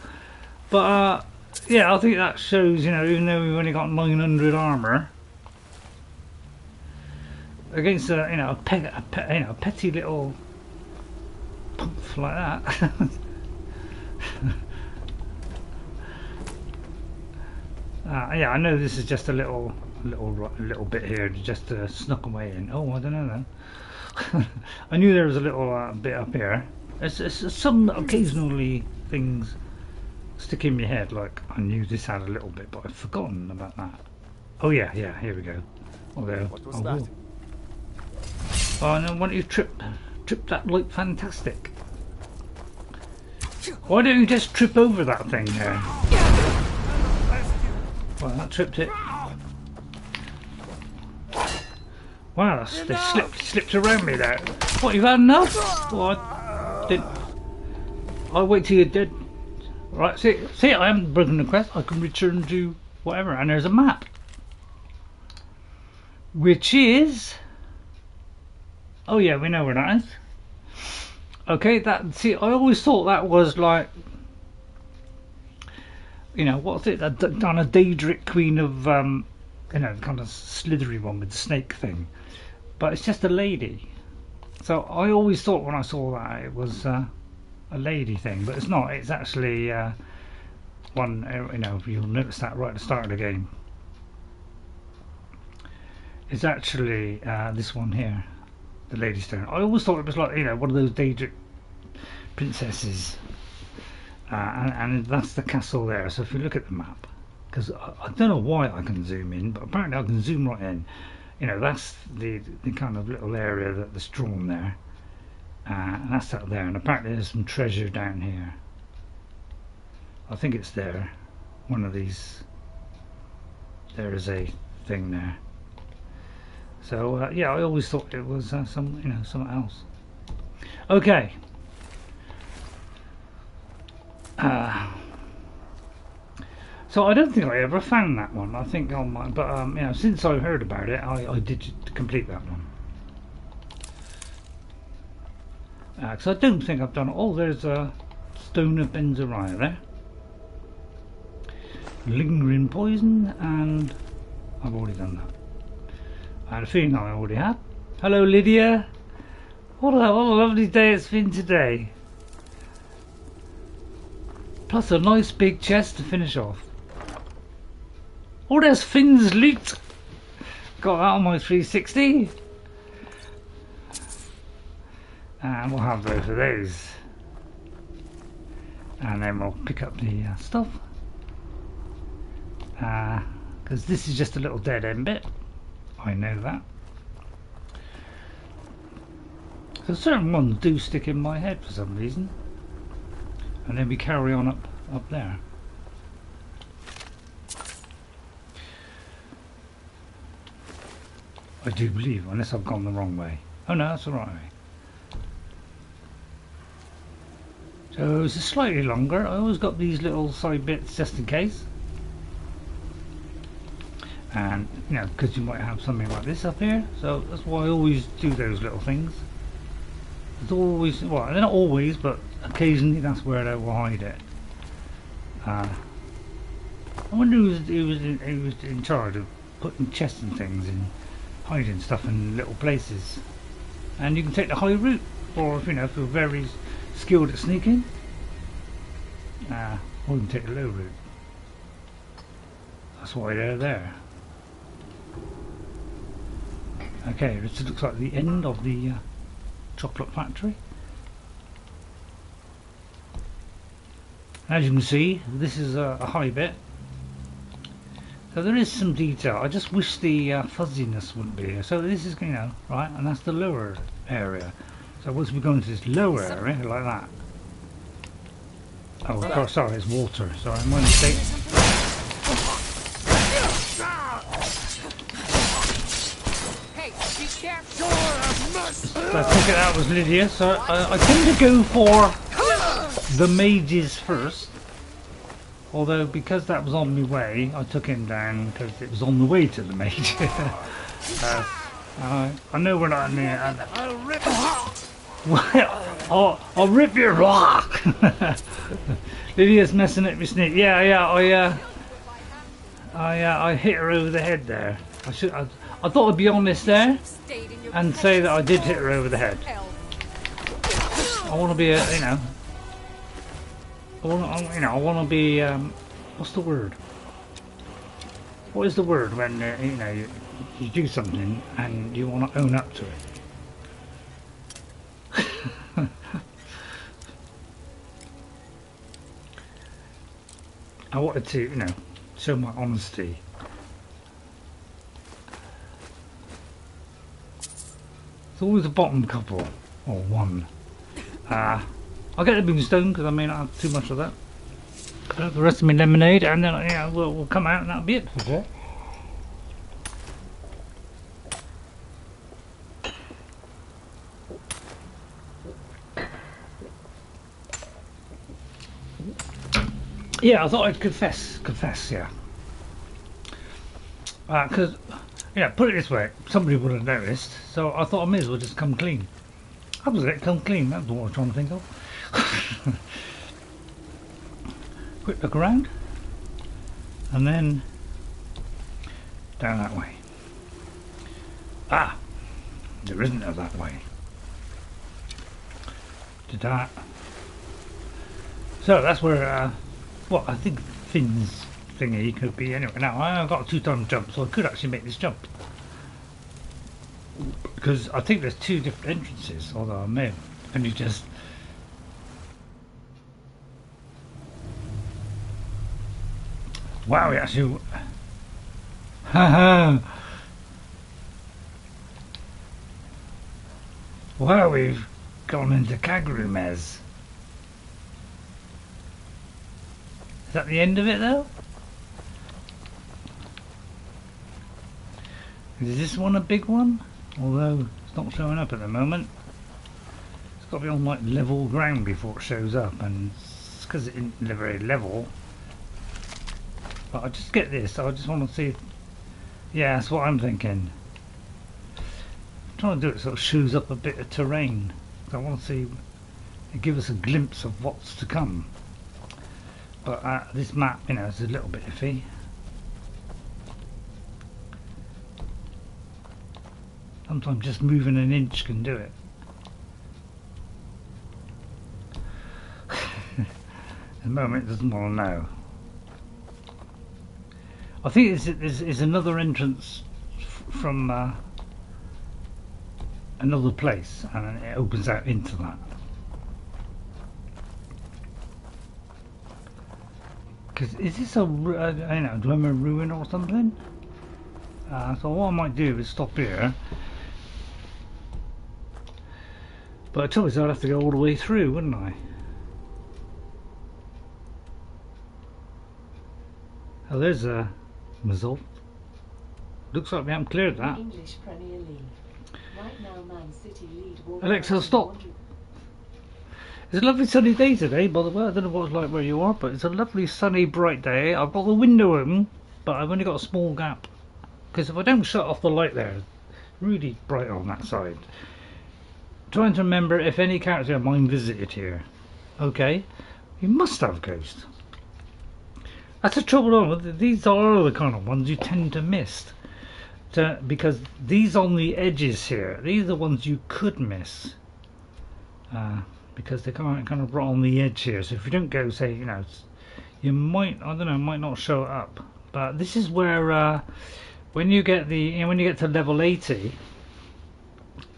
But yeah, I think that shows, you know, even though we've only got 900 armour against a, you know, a petty little pumph like that. Yeah, I know this is just a little bit here, just to snuck away in. Oh, I don't know then. I knew there was a little bit up here. It's some occasionally things stick in my head, like I knew this had a little bit, but I've forgotten about that. Oh yeah, here we go. Oh there. What was that? Oh no, why don't you trip that like fantastic? Why don't you just trip over that thing there? Well, that tripped it. Wow, they slipped around me there. What, you've had enough? Well, I'll wait till you're dead. Right, see, I haven't broken the quest. I can return to whatever, and there's a map. Which is... Oh yeah, we know where that is. Okay, see, I always thought that was like... You know, what's it? That kind of Daedric Queen of, you know, kind of slithery one with the snake thing. But it's just a lady. So I always thought when I saw that it was a lady thing, but it's not. It's actually one, you know, you'll notice that right at the start of the game. It's actually this one here, the Lady Stone. I always thought it was like, you know, one of those Daedric princesses. And that's the castle there. So if you look at the map, because I don't know why I can zoom in, but apparently I can zoom right in. You know, that's the kind of little area that's drawn there, and that's up there. And apparently there's some treasure down here. I think it's there. One of these. There is a thing there. So yeah, I always thought it was something else. Okay. So I don't think I ever found that one. I think on my, but since I heard about it, I did complete that one. Because I don't think I've done it. Oh, there's a stone of Benzariah there. Lingering poison, and I've already done that. I had a feeling I already have. Hello, Lydia. What a lovely day it's been today. Plus a nice big chest to finish off. Oh, there's Finn's loot. Got that on my 360. And we'll have both of those. And then we'll pick up the stuff. Because this is just a little dead end bit. I know that. So certain ones do stick in my head for some reason. And then we carry on up there. I do believe, unless I've gone the wrong way. Oh no, that's the right way. So it's slightly longer. I always got these little side bits just in case. And because you might have something like this up here, so that's why I always do those little things. It's always, well, they're not always, but occasionally that's where they will hide it. I wonder who was in charge of putting chests and things and hiding stuff in little places. And you can take the high route, or if you're very skilled at sneaking, or you can take the low route. That's why they're there. Okay, this looks like the end of the chocolate factory. As you can see, this is a high bit. So there is some detail. I just wish the fuzziness wouldn't be here. So this is, right, and that's the lower area. So once we go into this lower area, like that. Oh, of course, sorry, it's water. Sorry, my mistake. So I think that was Lydia. So I tend to go for the mages first. Although, because that was on my way, I took him down because it was on the way to the mage. I know we're not in there. I'll rip I'll rip your rock. Lydia's messing up with Sneak. Yeah. I hit her over the head there. I thought I'd be honest there and say that I did hit her over the head. I want to be I want to be, what's the word? What is the word when, you do something and you want to own up to it? I wanted to, show my honesty. It's always the bottom couple, or one. I'll get the boomstone because I may not have too much of that. Cut out the rest of my lemonade, and then we'll come out and that'll be it for today. Yeah, I thought I'd confess, yeah. Because, put it this way, somebody would have noticed, so I thought I may as well just come clean. That was it, come clean, that's what I was trying to think of. Quick look around, and then down that way. There isn't a that way. To that. So that's where, I think Finn's thingy could be anyway. Now I've got a 2-time jump, so I could actually make this jump. Because I think there's 2 different entrances, although I may have only just... Wow, we actually... Wow, we've gone into Kagrenzel. Is that the end of it though? Is this one a big one? Although it's not showing up at the moment. It's got to be on like level ground before it shows up, and it's because it isn't very level. But I just get this. I just want to see. Yeah, that's what I'm thinking. I'm trying to do it so it shows up a bit of terrain. I want to see. Give us a glimpse of what's to come. But this map, you know, is a little bit iffy. Sometimes just moving an inch can do it. At the moment it doesn't want to know. I think it's another entrance from another place, and it opens out into that. Because is this a, I don't know, do I have a ruin or something? So what I might do is stop here. But I told you I'd have to go all the way through, wouldn't I? Oh, there's a result. Looks like we haven't cleared that. English Premier League. Right now, Man City lead. Alexa, stop. It's a lovely sunny day today, by the way. I don't know what it's like where you are, but it's a lovely sunny bright day. I've got the window open, but I've only got a small gap, because if I don't shut off the light there, it's really bright on that side. Trying to remember if any character of mine visited here. Okay, you must have ghosts. That's the trouble. These are the kind of ones you tend to miss, because these on the edges here, these are the ones you could miss. Because they're kind of right on the edge here, so if you don't go, say, you know, you might, I don't know, might not show up. But this is where when you get when you get to level 80,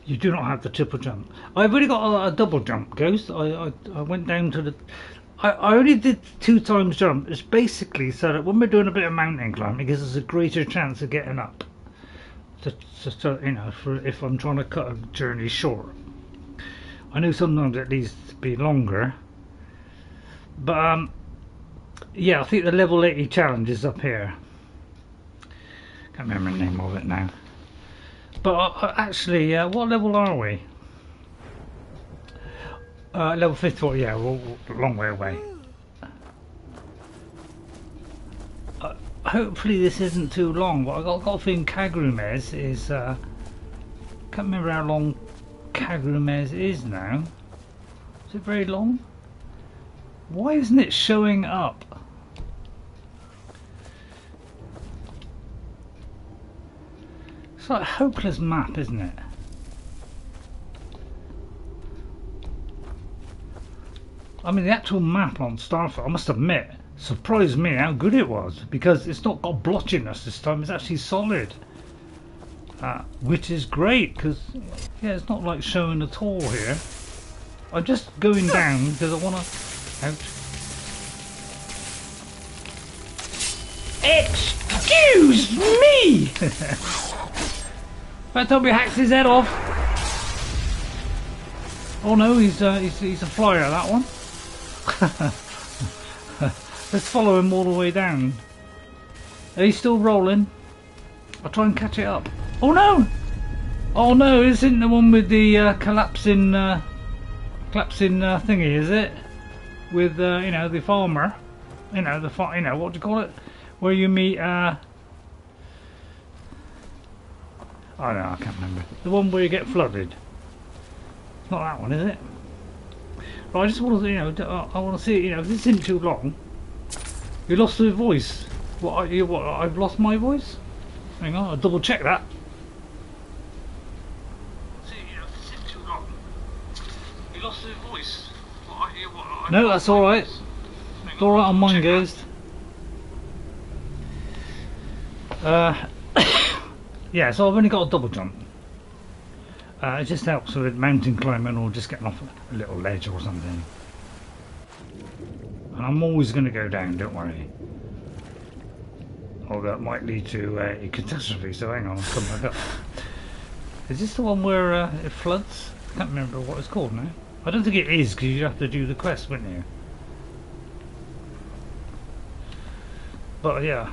you do not have the triple jump. I've already got a double jump, Ghost. I went down to the, I only did 2 times jump. It's basically so that when we're doing a bit of mountain climbing, it gives us a greater chance of getting up. So you know, for if I'm trying to cut a journey short. I know sometimes it needs to be longer, but yeah, I think the level 80 challenge is up here. Can't remember the name of it now. But actually, what level are we? Level 54. Yeah, we're a long way away. Hopefully this isn't too long. But I got a feeling Kagrenzel is. Can't remember how long Kagrenzel is now. Is it very long? Why isn't it showing up? It's like a hopeless map, isn't it? I mean, the actual map on Starfield, I must admit, surprised me how good it was, because it's not got blotchiness this time, it's actually solid. Which is great, because yeah, it's not like showing at all here. I'm just going down because I want to. Ouch. Excuse me! That time we hacked his head off. Oh no, he's a flyer, that one. Let's follow him all the way down. He's still rolling. I'll try and catch it up. Oh no! Oh no, isn't the one with the collapsing thingy, is it? With you know, the farmer. You know, you know, what do you call it? Where you meet oh no, I can't remember. The one where you get flooded. It's not that one, is it? But I just want to, you know, I want to see, you know, if this isn't too long. You lost your voice. What? I've lost my voice? Hang on, I'll double check that. See, you know, if this isn't too long. You lost your voice. No, that's all right. It's all right on mine, guys. Yeah, so I've only got a double jump. It just helps with mountain climbing or just getting off a little ledge or something. And I'm always going to go down, don't worry. Although that might lead to a catastrophe, so hang on, I'll come back up. Is this the one where it floods? I can't remember what it's called now. I don't think it is, because you'd have to do the quest, wouldn't you? But yeah.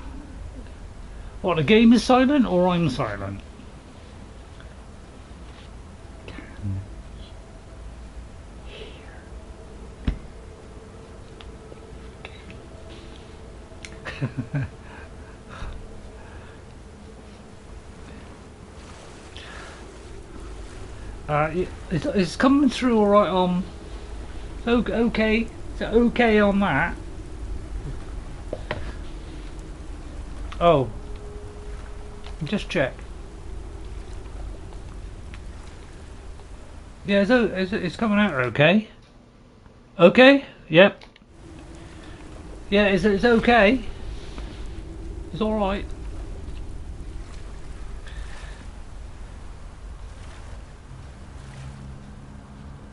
What, the game is silent or I'm silent? It's coming through all right on. Okay, it's okay on that. Oh, just check. Yeah, it's coming out okay. Okay, yep. Yeah, it's okay. It's all right.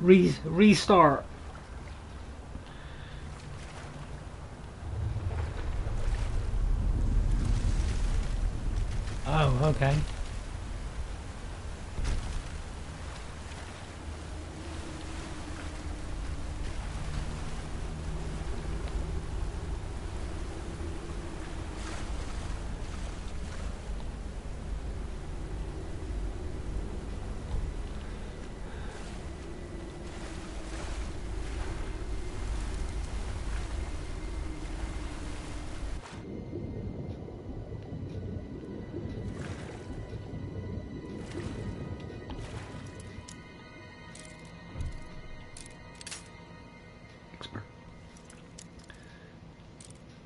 Restart. Oh, okay.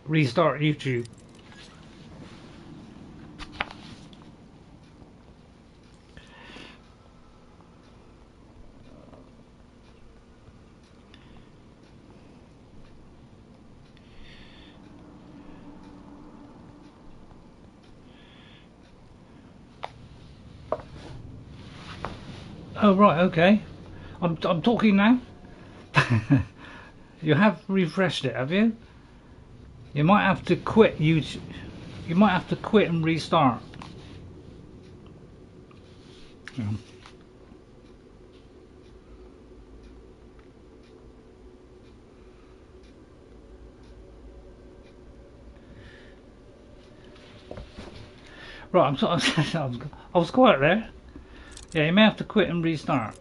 Restart YouTube. Oh right, okay. I'm talking now. You have refreshed it, have you? You might have to quit YouTube. You might have to quit and restart. Yeah. Right, I'm sorry. I was quiet there. Yeah, you may have to quit and restart.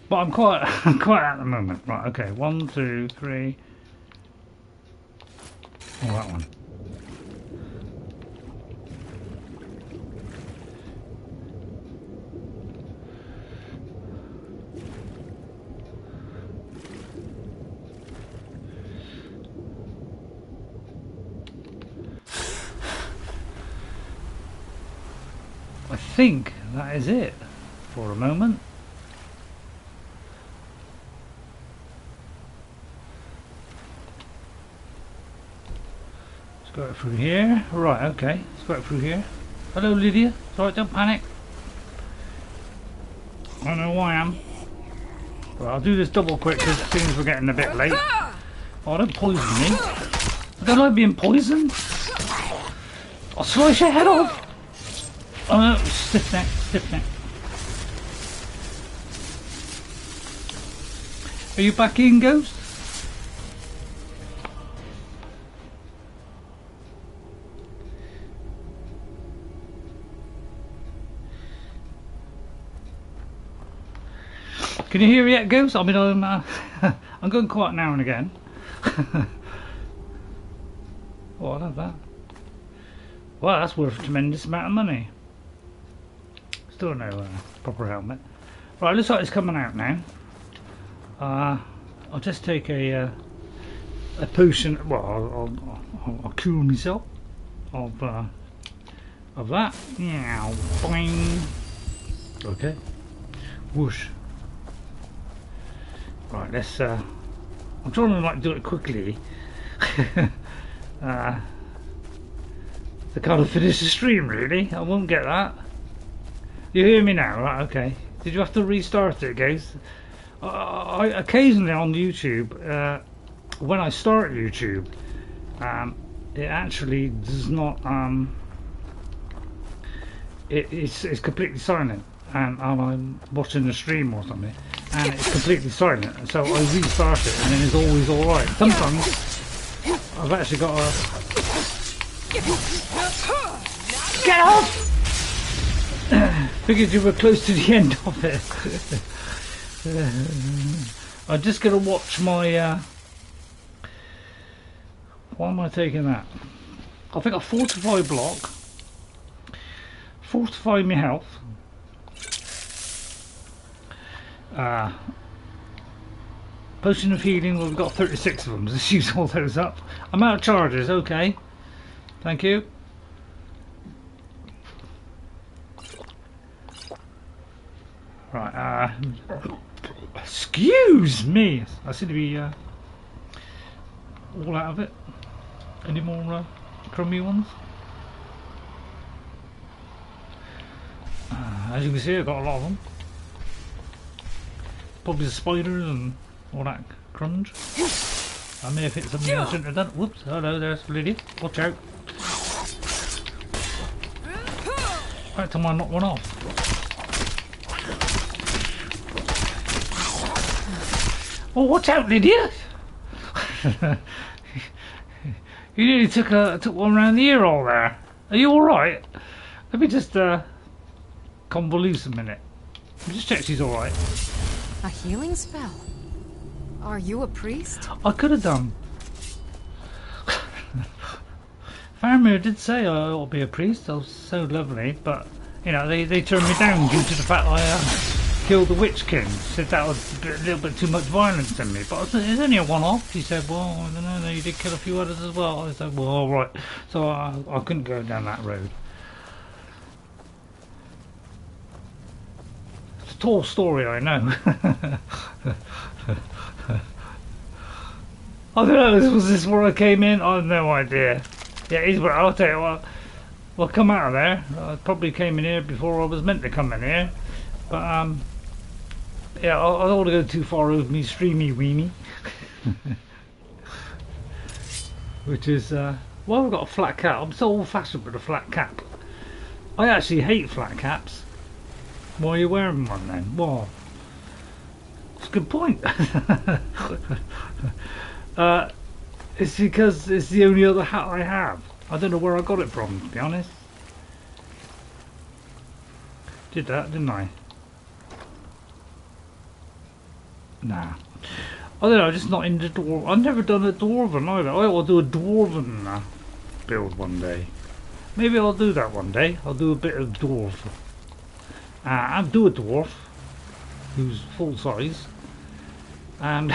But I'm quiet at the moment. Right, okay. 1, 2, 3. Oh, that one. I think that is it for a moment. Let's go through here. Right, okay. Let's go through here. Hello, Lydia. It's alright, don't panic. I know who I am. Right, I'll do this double quick because it seems we're getting a bit late. Oh, don't poison me. I don't like being poisoned. I'll slice your head off. Oh no, stiff neck, stiff neck. Are you back in, Ghost? Can you hear yet, Ghost? I mean, I'm going quiet now and again. Oh, I love that. Well, that's worth a tremendous amount of money. Still no proper helmet. Right, looks like it's coming out now. I'll just take a potion. Well, I'll cure myself of that. Yeah, boing. Okay. Whoosh. Right, let's. I'm trying to like do it quickly. To kind of finish the stream, really. I won't get that. You hear me now, right? Okay. Did you have to restart it, guys? I occasionally on YouTube, when I start YouTube, it actually does not. It's completely silent, and I'm watching the stream or something, and it's completely silent. So I restart it, and then it's always all right. Sometimes I've actually got a. Get off! Figured you were close to the end of it. I'm just going to watch my... why am I taking that? I think I fortify block. Fortify my health. Potion of healing, well, we've got 36 of them. Let's use all those up. I'm out of charges, okay. Thank you. Right, excuse me. I seem to be all out of it. Any more crummy ones? As you can see, I've got a lot of them. Probably the spiders and all that crunch. I may have hit something I shouldn't have done. Whoops, hello, there's Lydia. Watch out. Right till I knock one off. Oh, watch out, Lydia! You nearly took one round the ear hole there. Are you alright? Let me just convolute a minute. Just check she's alright. A healing spell? Are you a priest? I could have done. Faramir did say I ought to be a priest. I was so lovely, but you know they turned me down due to the fact I killed the Witch King. Said that was a little bit too much violence in me. But it's only a one-off. She said, well, I don't know, you did kill a few others as well. I said, well, all right. So I couldn't go down that road. It's a tall story, I know. I don't know, was this where I came in? I have no idea. Yeah, I'll tell you what, we'll come out of there. I probably came in here before I was meant to come in here. But, yeah, I don't want to go too far over me streamy weenie. Which is, well, I've got a flat cap. I'm so old fashioned with a flat cap. I actually hate flat caps. Why are you wearing one then? Well, it's a good point. It's because it's the only other hat I have. I don't know where I got it from, to be honest. Did that, didn't I? Nah. I don't know, I'm just not into dwarf. I've never done a dwarven either. I will do a dwarven build one day. Maybe I'll do that one day. I'll do a bit of dwarf. I'll do a dwarf who's full size and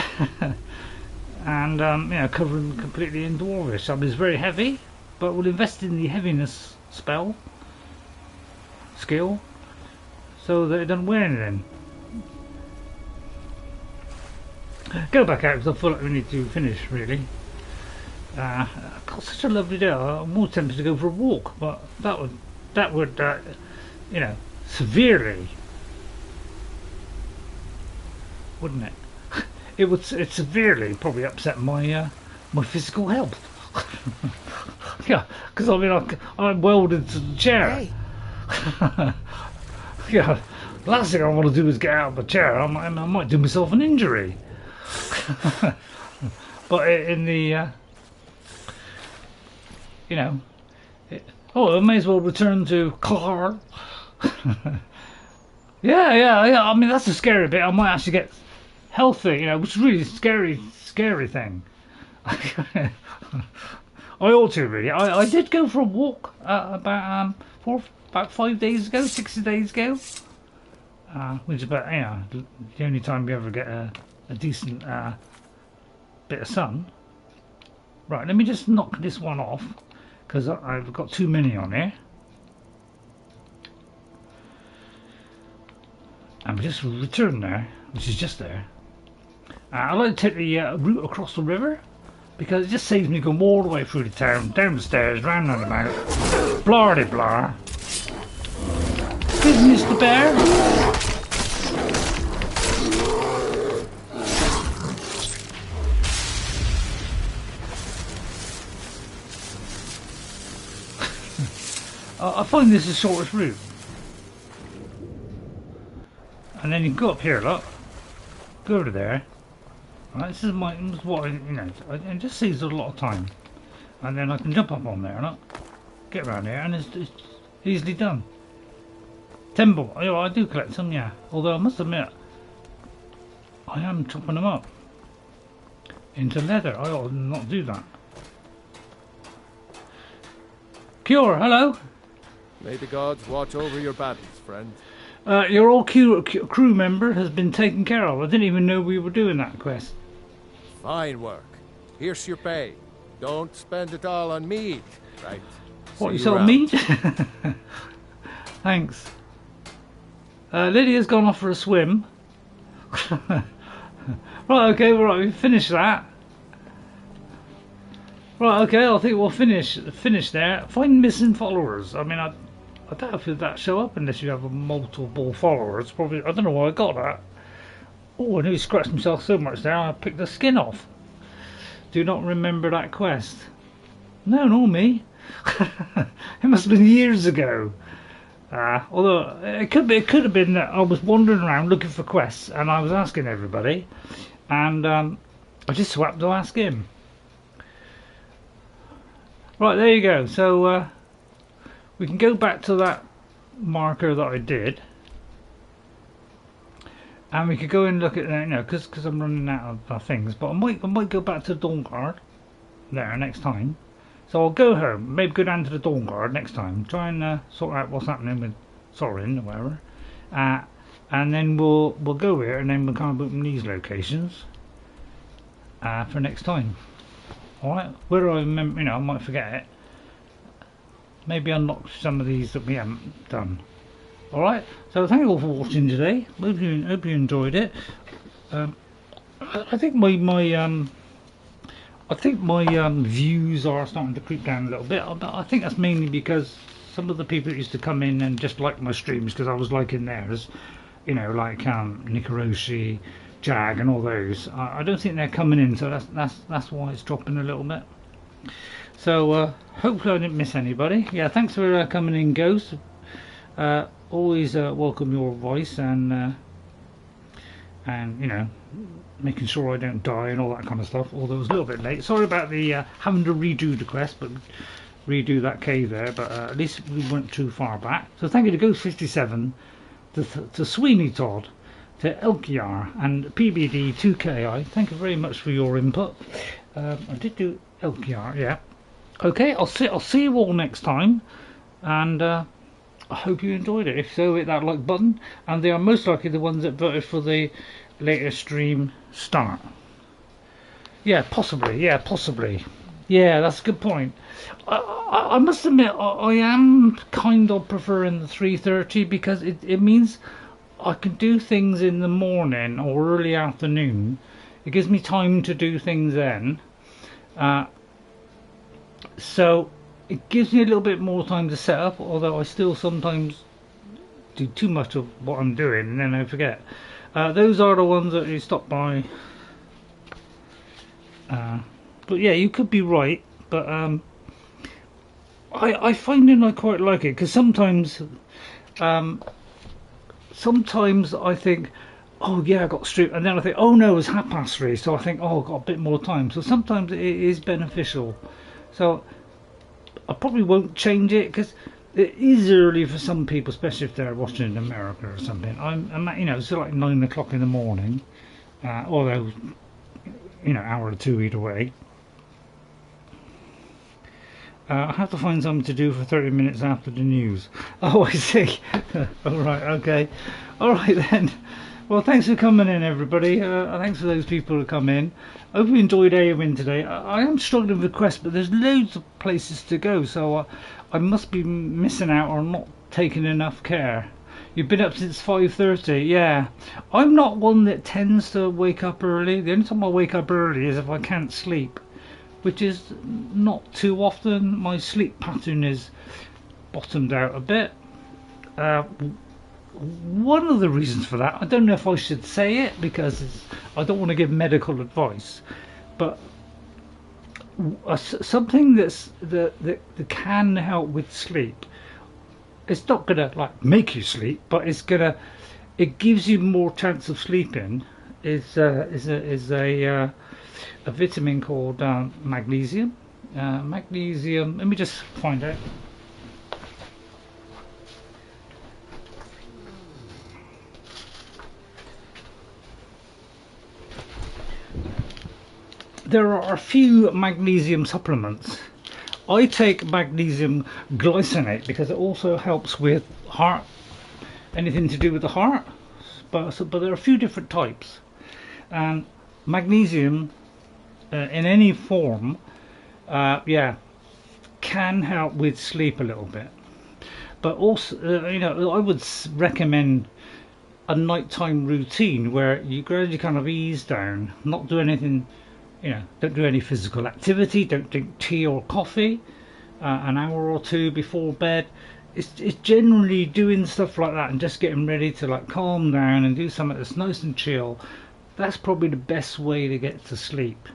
and you know, covering completely in dwarvish. I mean, it's very heavy, but we'll invest in the heaviness skill so that it doesn't wear anything. Go back out because I feel like we need to finish really. I've got such a lovely day. I'm more tempted to go for a walk, but that would you know, severely, wouldn't it? It severely probably upset my my physical health. Yeah, because I mean I'm welded to the chair. Hey. Yeah, last thing I want to do is get out of the chair. I might do myself an injury. But in the you know, I may as well return to Carl. yeah. I mean, that's the scary bit. I might actually get healthy, you know, which is really scary thing. I ought to really. I did go for a walk about 5 days ago, 6 days ago, which is about, you know, the only time we ever get a decent bit of sun. Right, let me just knock this one off because I've got too many on here. And we just return there, which is just there. I like to take the route across the river because it just saves me going all the way through the town, down the stairs, round and about, blardy blar. Business the bear. I find this the shortest route. And then you go up here, look. Go over there. Right, this is what you know. It just saves a lot of time. And then I can jump up on there, look. Get around there, and it's easily done. Temple. Oh, I do collect some, yeah. Although I must admit, I am chopping them up into leather. I ought not do that. Kjor, hello. May the gods watch over your battles, friend. Your old crew member has been taken care of. I didn't even know we were doing that quest. Fine work. Here's your pay. Don't spend it all on meat, right? What, See you you sell around. meat? Thanks. Lydia's gone off for a swim. Right, okay, right, we finished that. Right, okay, I think we'll finish there. Find missing followers. I mean, I doubt if that show up unless you have a multiple followers. Probably, I don't know why I got that. Oh, I nearly scratched myself so much there I picked the skin off. Do not remember that quest. No, not me. It must have been years ago. Although it could have been that I was wandering around looking for quests and I was asking everybody, and I just swapped to ask him. Right, there you go. So we can go back to that marker that I did, and we could go and look at that, you know, because I'm running out of things. But I might go back to the Dawn Guard there next time. So I'll go home, maybe go down to the Dawn Guard next time, try and sort out what's happening with Sorin or whatever, and then we'll go here and then we'll kind of open these locations for next time. All right, whether I remember, you know, I might forget it. Maybe unlock some of these that we haven't done. All right, so thank you all for watching today. Hope you enjoyed it. I think my views are starting to creep down a little bit. I think that's mainly because some of the people that used to come in and just like my streams because I was liking theirs, you know, like Nikaroshi, Jag, and all those. I don't think they're coming in, so that's why it's dropping a little bit. So hopefully I didn't miss anybody. Yeah, thanks for coming in, Ghost. Always welcome your voice and you know, making sure I don't die and all that kind of stuff, although it was a little bit late. Sorry about the having to redo the quest, but redo that cave there, but at least we weren't too far back. So thank you to Ghost57, to Sweeney Todd, to Elkiar and PBD2KI. Thank you very much for your input. I did do Elkiar, yeah. Okay, I'll see you all next time, and I hope you enjoyed it. If so, hit that like button, and they are most likely the ones that voted for the later stream start. Yeah, possibly. Yeah, that's a good point. I must admit, I am kind of preferring the 3:30 because it means I can do things in the morning or early afternoon. It gives me time to do things then. So it gives me a little bit more time to set up, although I still sometimes do too much of what I'm doing and then I forget. Those are the ones that you stop by. But yeah, you could be right, but I find it I quite like it because sometimes I think, oh yeah, I got street, and then I think, oh no, it's 3:30, so I think, oh, I've got a bit more time. So sometimes it is beneficial. So I probably won't change it because it is early for some people, especially if they're watching in America or something. I'm you know, it's like 9 o'clock in the morning, although, you know, hour or two either way. I have to find something to do for 30 minutes after the news. Oh, I see. Alright, okay. Alright then. Well, thanks for coming in, everybody. Thanks for those people who come in. I hope you enjoyed Eowyn today. I am struggling with quests, but there's loads of places to go, so I must be missing out or not taking enough care. You've been up since 5:30, yeah. I'm not one that tends to wake up early. The only time I wake up early is if I can't sleep, which is not too often. My sleep pattern is bottomed out a bit. One of the reasons for that, I don't know if I should say it because I don't want to give medical advice, but something that can help with sleep, it's not gonna like make you sleep, but it gives you more chance of sleeping, is a vitamin called magnesium. Magnesium, let me just find out. there are a few magnesium supplements. I take magnesium glycinate because it also helps with heart, anything to do with the heart. But there are a few different types, and magnesium in any form, can help with sleep a little bit. But also, I would recommend a nighttime routine where you gradually kind of ease down, not do anything. Don't do any physical activity, don't drink tea or coffee an hour or two before bed. It's generally doing stuff like that and just getting ready to like calm down and do something that's nice and chill. That's probably the best way to get to sleep.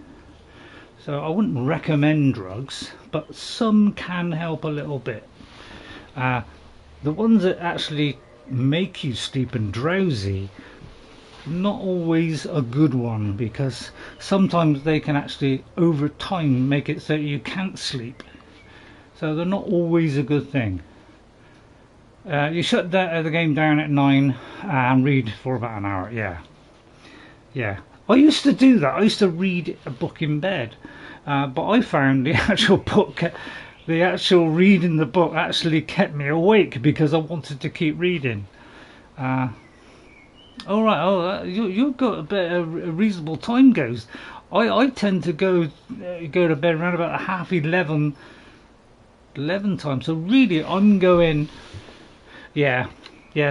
So I wouldn't recommend drugs, but some can help a little bit. The ones that actually make you sleep and drowsy, not always a good one, because sometimes they can actually over time make it so you can't sleep, so they're not always a good thing. You shut the game down at 9 and read for about an hour. Yeah, I used to do that. I used to read a book in bed, but I found the actual reading the book actually kept me awake because I wanted to keep reading. All right. You've got a bit of a reasonable time goes. I tend to go to bed around about 11 time. So really, I'm going. Yeah.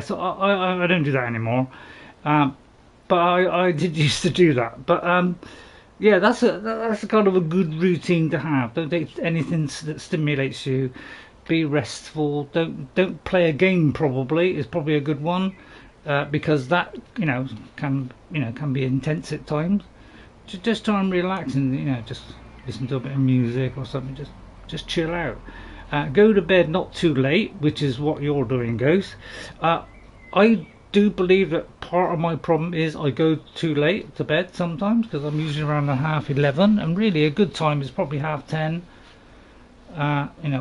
So I don't do that anymore. But I did used to do that. But that's a kind of a good routine to have. Don't take anything that stimulates you. Be restful. Don't play a game. Probably is probably a good one. Because that can be intense at times. Just try and relax and just listen to a bit of music or something. Just chill out. Go to bed not too late, which is what you're doing, Ghost. I do believe that part of my problem is I go too late to bed sometimes because I'm usually around 11:30, and really a good time is probably 10:30,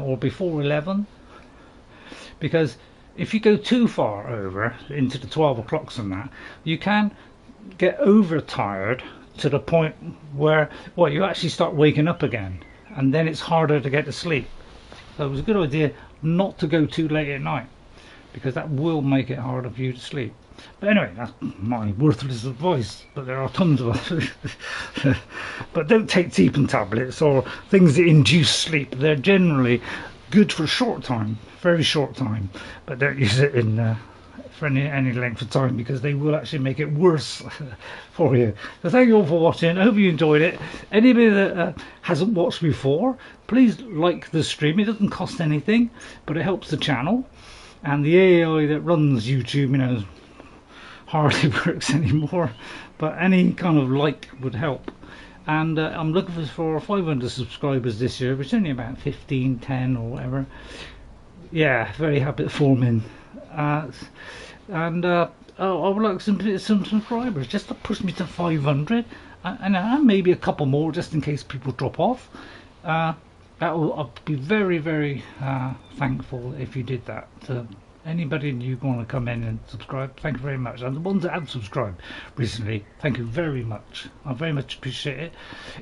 or before 11, because if you go too far over into the 12 o'clocks and that, you can get overtired to the point where you actually start waking up again, and then it's harder to get to sleep. So it was a good idea not to go too late at night, because that will make it harder for you to sleep. But anyway, that's my worthless advice, but there are tons of others. But don't take sleeping tablets or things that induce sleep. They're generally good for a short time, very short time, but don't use it for any length of time, because they will actually make it worse for you. So thank you all for watching. I hope you enjoyed it. Anybody that hasn't watched before, please like the stream. It doesn't cost anything, but it helps the channel. And the AI that runs YouTube, hardly works anymore, but any kind of like would help. And I'm looking for 500 subscribers this year, which is only about 15, 10 or whatever. Yeah, very habit forming. I would like some subscribers just to push me to 500, and maybe a couple more just in case people drop off. I'll be very, very thankful if you did that. Anybody new want to come in and subscribe, thank you very much. And the ones that have subscribed recently, thank you very much. I very much appreciate it.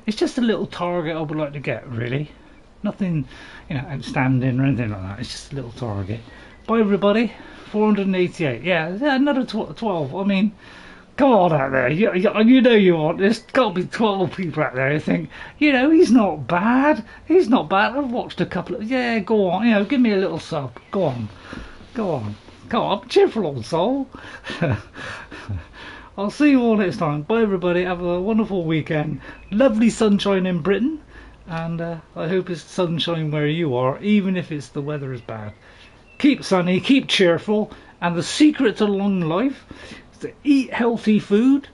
It's just a little target I would like to get, really. Nothing, outstanding or anything like that. It's just a little target. Bye, everybody. 488. Yeah, another 12. I mean, come on out there. You want. There's got to be 12 people out there who think, he's not bad. He's not bad. I've watched a couple of. Yeah, go on. Give me a little sub. Go on. Cheerful old soul. I'll see you all next time. Bye, everybody. Have a wonderful weekend. Lovely sunshine in Britain, and I hope it's sunshine where you are, even if the weather is bad. Keep sunny, keep cheerful, and the secret to long life is to eat healthy food,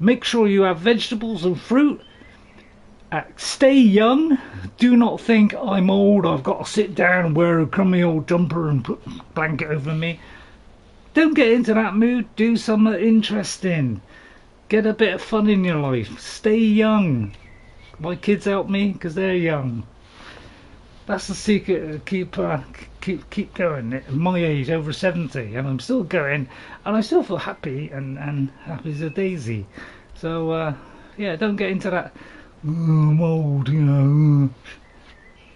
make sure you have vegetables and fruit, stay young. Do not think I'm old, I've got to sit down and wear a crummy old jumper and put a blanket over me. Don't get into that mood. Do something interesting. Get a bit of fun in your life. Stay young. My kids help me because they're young. That's the secret. Keep going. At my age, over 70, and I'm still going, and I still feel happy and happy as a daisy. So don't get into that I'm old, you know.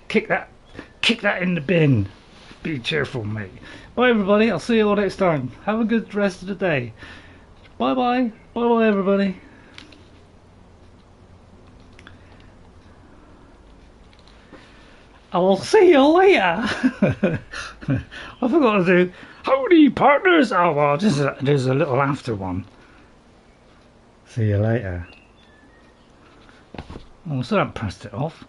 Kick that in the bin. Be cheerful, mate. Bye, everybody. I'll see you all next time. Have a good rest of the day. Bye, bye. Bye, bye, everybody. I will see you later. I forgot to do howdy partners. Oh well, there's a little after one. See you later. Oh, so I pressed it off.